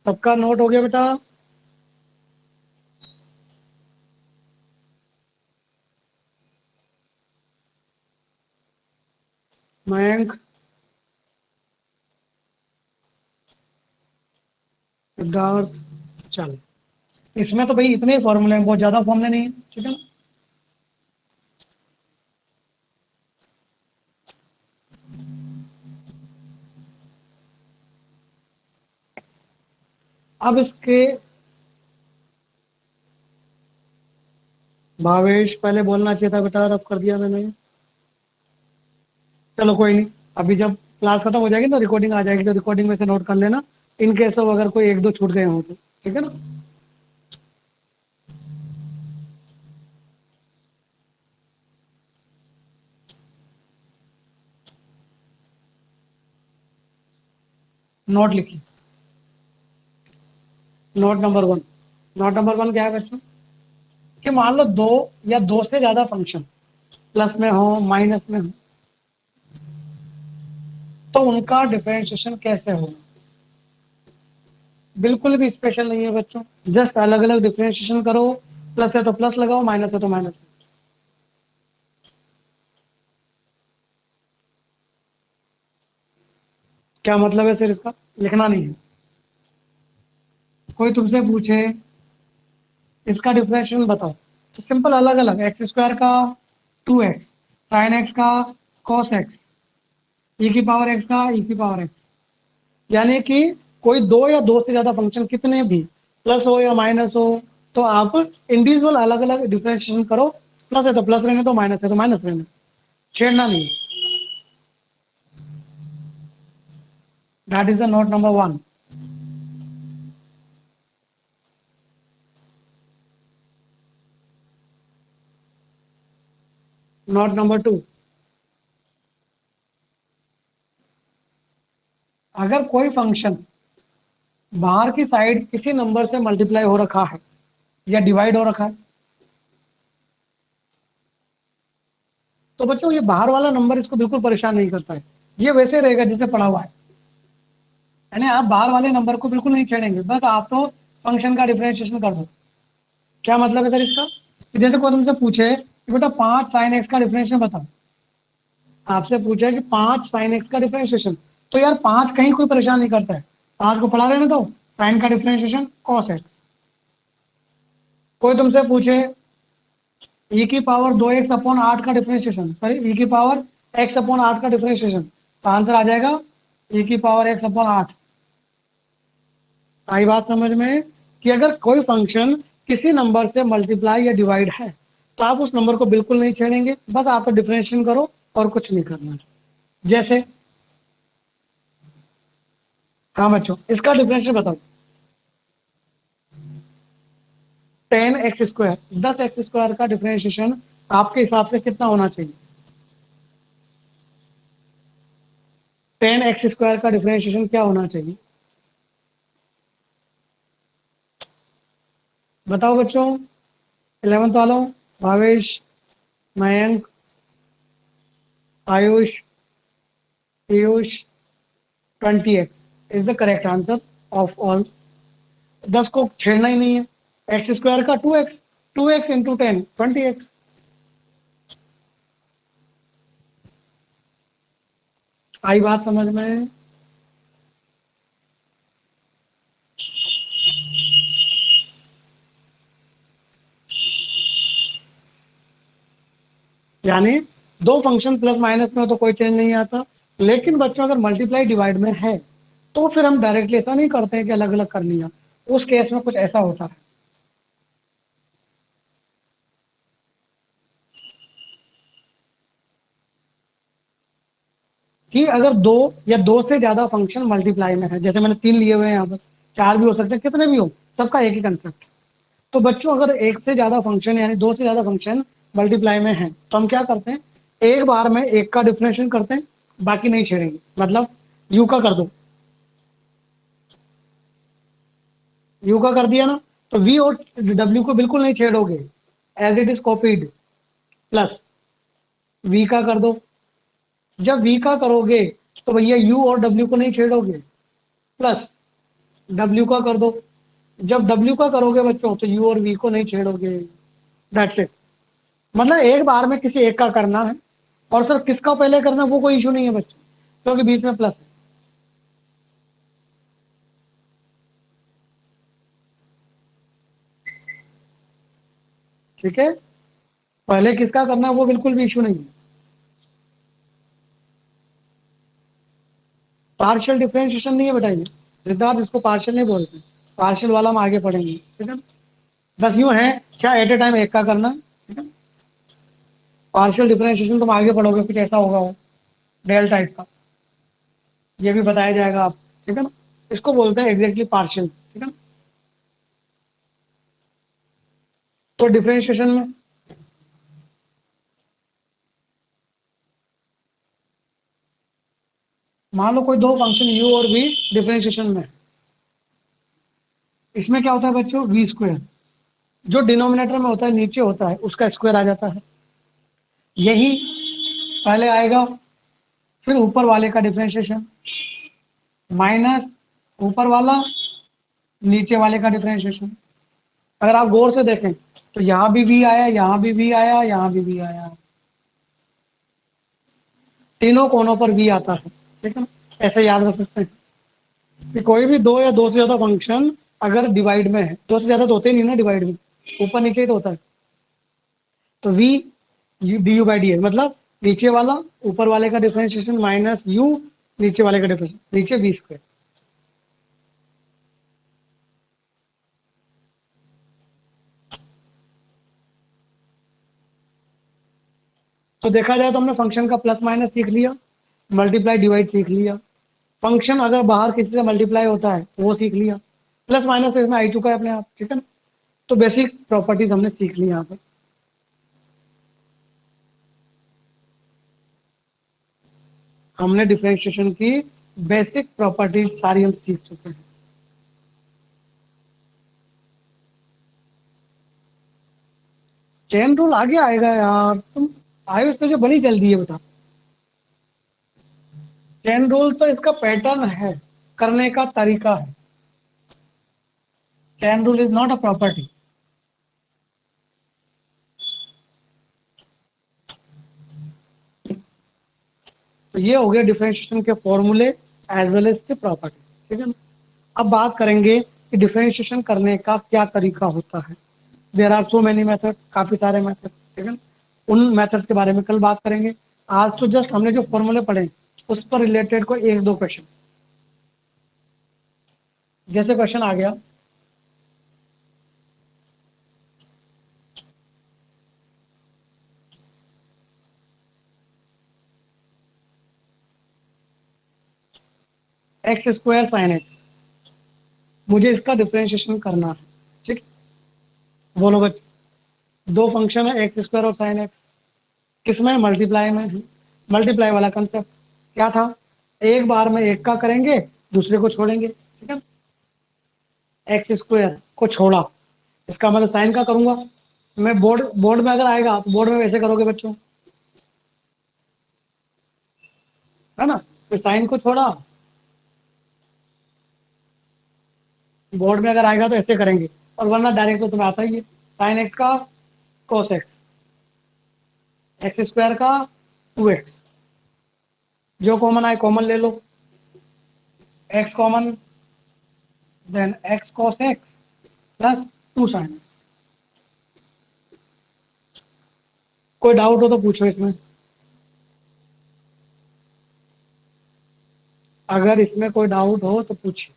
सबका नोट हो गया बेटा? मयंक, सिद्धार्थ, चल। इसमें तो भाई इतने ही फॉर्मूले हैं, बहुत ज्यादा फॉर्मूले नहीं है, ठीक है ना? अब इसके भावेश पहले बोलना चाहिए था बेटा, अब कर दिया मैंने। चलो कोई नहीं, अभी जब क्लास खत्म हो जाएगी तो रिकॉर्डिंग आ जाएगी, तो रिकॉर्डिंग में से नोट कर लेना, इन केस ऑफ अगर कोई एक दो छूट गए हो तो, ठीक है ना। नोट लिखिए। Note number one. Note number one क्या है बच्चों, कि मान लो दो या दो से ज्यादा फंक्शन प्लस में हो माइनस में हो, तो उनका डिफरेंशिएशन कैसे होगा। बिल्कुल भी स्पेशल नहीं है बच्चों, जस्ट अलग अलग डिफरेंशिएशन करो, प्लस है तो प्लस लगाओ, माइनस है तो माइनस। क्या मतलब है, सिर्फ इसका लिखना नहीं है। कोई तुमसे पूछे इसका डिफरेंशियल बताओ, तो सिंपल अलग अलग, एक्स स्क्वायर का 2x, साइन एक्स का कॉस एक्स, ई की पावर एक्स का ई की पावर एक्स, यानी कि कोई दो या दो से ज्यादा फंक्शन कितने भी प्लस हो या माइनस हो, तो आप इंडिविजुअल अलग अलग डिफरेंशिएशन करो, प्लस है तो प्लस रहने दो, माइनस है तो माइनस रहने दो, छेड़ना नहीं। That is the note number one. Note number two, अगर कोई फंक्शन बाहर की साइड किसी नंबर से मल्टीप्लाई हो रखा है या डिवाइड हो रखा है, तो बच्चों ये बाहर वाला नंबर इसको बिल्कुल परेशान नहीं करता है, ये वैसे रहेगा जैसे पड़ा हुआ है, यानी आप बाहर वाले नंबर को बिल्कुल नहीं छेड़ेंगे, बस आप तो फंक्शन का डिफरेंशिएशन कर दो। क्या मतलब है सर इसका, कि जैसे कोई तुमसे पूछे कि बेटा 5 sin x का डिफरेंशिएशन बताओ, आपसे पूछे कि 5 sin x का डिफरेंशिएशन, तो यार 5 कहीं कोई परेशान नहीं करता है, 5 को पढ़ा रहने दो, साइन का डिफरेंशिएशन कॉस है। कोई तुमसे पूछे ई की पावर 2x/8 का डिफरेंशिएशन, सॉरी ई की पावर x/8 का डिफरेंशिएशन, तो आंसर आ जाएगा ई की पावर x/8। आई बात समझ में, कि अगर कोई फंक्शन किसी नंबर से मल्टीप्लाई या डिवाइड है, तो आप उस नंबर को बिल्कुल नहीं छेड़ेंगे, बस आप डिफरेंशिएशन करो और कुछ नहीं करना। जैसे, हाँ बच्चों इसका डिफरेंशियल बताओ, 10x², 10x² का डिफरेंशिएशन आपके हिसाब से कितना होना चाहिए। 10x² का डिफरेंशिएशन क्या होना चाहिए, बताओ बच्चों। 11th वालों, Bhavesh, Mayank, Ayush, Piyush, 20x is the correct answer of all. 10 को छेड़ना ही नहीं है, x² का 2x, 2x इंटू 10 20x। आई बात समझ में, यानी दो फंक्शन प्लस माइनस में हो तो कोई चेंज नहीं आता, लेकिन बच्चों अगर मल्टीप्लाई डिवाइड में है तो फिर हम डायरेक्टली ऐसा नहीं करते हैं कि अलग अलग कर लिया, उस केस में कुछ ऐसा होता है कि अगर दो या दो से ज्यादा फंक्शन मल्टीप्लाई में है, जैसे मैंने 3 लिए हुए हैं यहाँ पर, 4 भी हो सकते हैं, कितने भी हो, सबका एक ही कंसेप्ट। तो बच्चों अगर एक से ज्यादा फंक्शन यानी दो से ज्यादा फंक्शन मल्टीप्लाई में है, तो हम क्या करते हैं, एक बार में एक का डिफरेंशिएशन करते हैं, बाकी नहीं छेड़ेंगे, मतलब यू का कर दो, यू का कर दिया ना, तो वी और डब्ल्यू को बिल्कुल नहीं छेड़ोगे, as it is copied, plus v का कर दो, जब वी का करोगे तो भैया यू और डब्ल्यू को नहीं छेड़ोगे, प्लस डब्ल्यू का कर दो, जब डब्ल्यू का करोगे बच्चों तो यू और वी को नहीं छेड़ोगे। दैट्स इट, मतलब एक बार में किसी एक का करना है, और सर किसका पहले करना है वो कोई इशू नहीं है बच्चों, क्योंकि बीच में प्लस है। ठीक है, पहले किसका करना है वो बिल्कुल भी इशू नहीं है। पार्शियल डिफरेंशिएशन नहीं है बेटा ये, सिद्धार्थ इसको पार्शियल नहीं बोलते, पार्शियल वाला हम आगे पढ़ेंगे, ठीक है। बस यूं है, क्या एट ए टाइम एक का करना, ठीक है। पार्शियल डिफरेंशिएशन तुम आगे पढ़ोगे कुछ ऐसा होगा वो। डेल टाइप का, ये भी बताया जाएगा आप, ठीक है ना। इसको बोलते हैं एग्जैक्टली पार्शियल, ठीक है ना। तो डिफरेंशिएशन में मान लो कोई दो फंक्शन u और v डिफरेंशिएशन में, इसमें क्या होता है बच्चों, वी स्क्वायर, जो डिनोमिनेटर में होता है नीचे होता है उसका स्क्वायर आ जाता है, यही पहले आएगा, फिर ऊपर वाले का डिफरेंशिएशन माइनस ऊपर वाला नीचे वाले का डिफरेंशिएशन। अगर आप गौर से देखें तो यहाँ भी v आया, यहाँ भी v आया, यहाँ भी v आया, तीनों कोनों पर v आता है, ठीक है ना। ऐसे याद रख सकते हैं कि कोई भी दो या दो से ज्यादा फंक्शन अगर डिवाइड में है, दो से ज्यादा तो होते ही नहीं ना डिवाइड में, ऊपर नीचे ही तो होता है, तो v d u by D x मतलब नीचे वाला ऊपर वाले का डिफरेंशिएशन माइनस u नीचे वाले का डिफरेंशिएशन, नीचे v स्क्वायर। तो देखा जाए तो हमने फंक्शन का प्लस माइनस सीख लिया, मल्टीप्लाई डिवाइड सीख लिया, फंक्शन अगर बाहर किसी से मल्टीप्लाई होता है वो सीख लिया, प्लस माइनस तो इसमें आ ही चुका है अपने आप, ठीक है ना। तो बेसिक प्रॉपर्टीज हमने सीख ली यहाँ पे। हमने डिफरेंशिएशन की बेसिक प्रॉपर्टीज सारी हम सीख चुके हैं। चेन रूल आगे आएगा यार, तुम आए उस पे जो बड़ी जल्दी है बता। चेन रूल तो इसका पैटर्न है, करने का तरीका है। Chain rule is not a property. तो ये हो गया डिफरेंशिएशन के फॉर्मूले एज वेल एज के प्रॉपर्टी, ठीक है ना। अब बात करेंगे कि डिफरेंशिएशन करने का क्या तरीका होता है। There are so many methods, काफी सारे मेथड्स, ठीक है ना। उन मेथड्स के बारे में कल बात करेंगे। आज तो जस्ट हमने जो फॉर्मूले पढ़े उस पर रिलेटेड कोई एक दो क्वेश्चन, जैसे क्वेश्चन आ गया एक्स स्क्वायर साइन एक्स, मुझे इसका डिफरेंशिएशन करना है, ठीक। बोलो बच्चे, दो फंक्शन है एक्स स्क्वायर और साइन एक्स, किसमें, मल्टीप्लाई में है। मल्टीप्लाई वाला कंसेप्ट क्या था, एक बार में एक का करेंगे दूसरे को छोड़ेंगे, ठीक है। एक्स स्क्वायर को छोड़ा, इसका मतलब साइन का करूंगा। मैं बोर्ड बोर्ड में अगर आएगा तो बोर्ड में वैसे करोगे बच्चों, है ना। तो साइन को छोड़ा, बोर्ड में अगर आएगा तो ऐसे करेंगे, और वरना डायरेक्ट तो तुम्हें आता ही है, साइन एक्स का कोस एक्स, एक्स स्क्वायर का 2x, जो कॉमन आए कॉमन ले लो, x common, then x cos x plus 2 sine. कोई डाउट हो तो पूछो इसमें, अगर इसमें कोई डाउट हो तो पूछिए।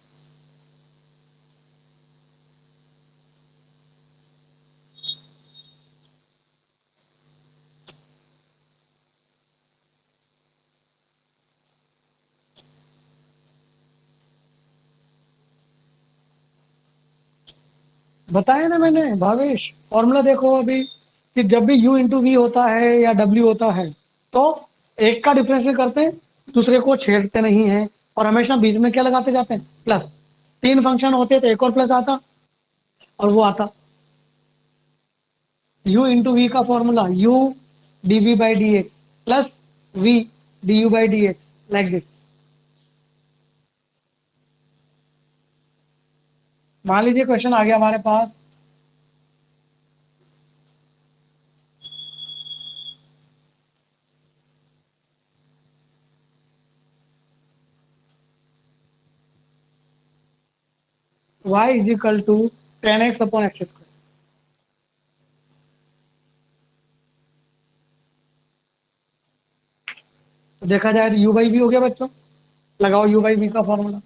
बताया ना मैंने भावेश, फॉर्मूला देखो अभी कि जब भी u इंटू वी होता है या w होता है तो एक का डिफरेंशियल करते हैं, दूसरे को छेड़ते नहीं है, और हमेशा बीच में क्या लगाते जाते हैं, प्लस। तीन फंक्शन होते तो एक और प्लस आता, और वो आता u इंटू वी का formula u d v by D x plus v d u by D x, like this. मान लीजिए क्वेश्चन आ गया हमारे पास, y is equal to 10x upon x square. तो देखा जाए तो u बाई वी हो गया बच्चों, लगाओ u बाई वी का फॉर्मूला।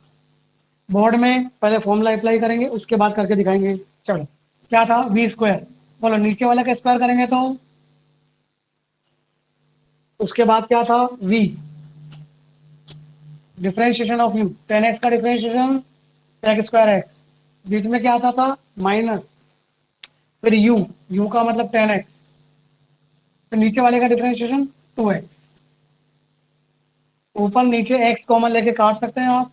बोर्ड में पहले फॉर्मूला अप्लाई करेंगे उसके बाद करके दिखाएंगे। चलो, क्या था, वी स्क्वायर, बोलो नीचे वाला का स्क्वायर करेंगे तो उसके बाद क्या था, we, differentiation of u, 10x का डिफरेंशिएशन sec स्क्वायर एक्स, बीच में क्या आता था माइनस, फिर यू का मतलब 10x, फिर नीचे वाले का डिफरेंशिएशन 2x, ऊपर नीचे x कॉमन लेके काट सकते हैं आप,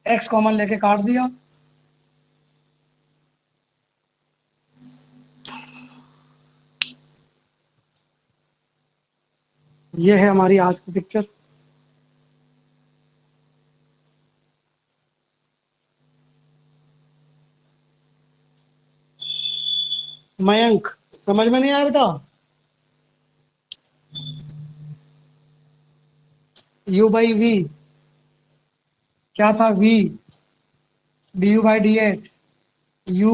x कॉमन लेके काट दिया, ये है हमारी आज की पिक्चर। मयंक समझ में नहीं आया बेटा? u बाई वी क्या था, v d u by d h, u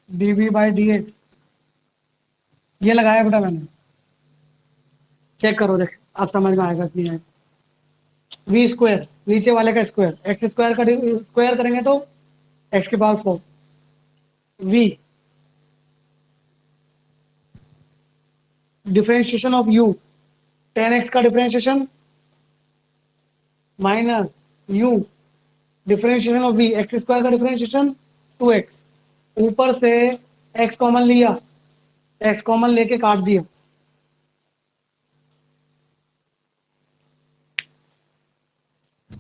d v by d h, ये लगाया बेटा मैंने, चेक करो देख आप समझ में आएगा कि नहीं आएगा। वी स्क्वायर नीचे वाले का स्क्वायर, एक्स स्क्वायर का स्क्वायर करेंगे तो एक्स के power 4, v differentiation of u, 10x का differentiation minus u differentiation of v, x square का डिफरेंशिएशन 2x, ऊपर से x कॉमन लिया, x कॉमन लेके काट दिया,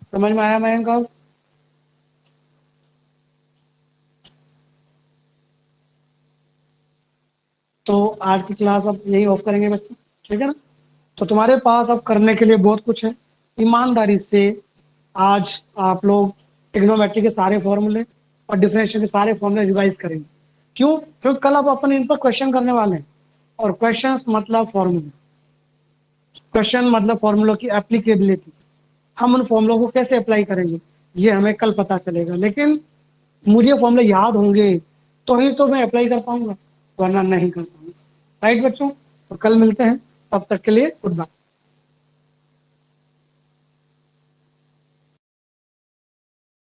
समझ में आया मयंक? तो आज की क्लास अब यही ऑफ करेंगे बच्चों, ठीक है ना? तो तुम्हारे पास अब करने के लिए बहुत कुछ है, ईमानदारी से आज आप लोग ट्रिग्नोमेट्री के सारे फॉर्मूले और डिफरेंशियल के सारे फॉर्मूले रिवाइज करेंगे। क्यों? क्योंकि कल अब अपन इन पर क्वेश्चन करने वाले हैं, और क्वेश्चंस मतलब फॉर्मूले, क्वेश्चन मतलब फॉर्मूलों की एप्लीकेबिलिटी, हम उन फॉर्मूलों को कैसे अप्लाई करेंगे ये हमें कल पता चलेगा। लेकिन मुझे फॉर्मूले याद होंगे तो ही तो मैं अप्लाई कर पाऊंगा, वरना नहीं कर पाऊंगा। राइट बच्चों? तो कल मिलते हैं, तब तक के लिए गुड बाय।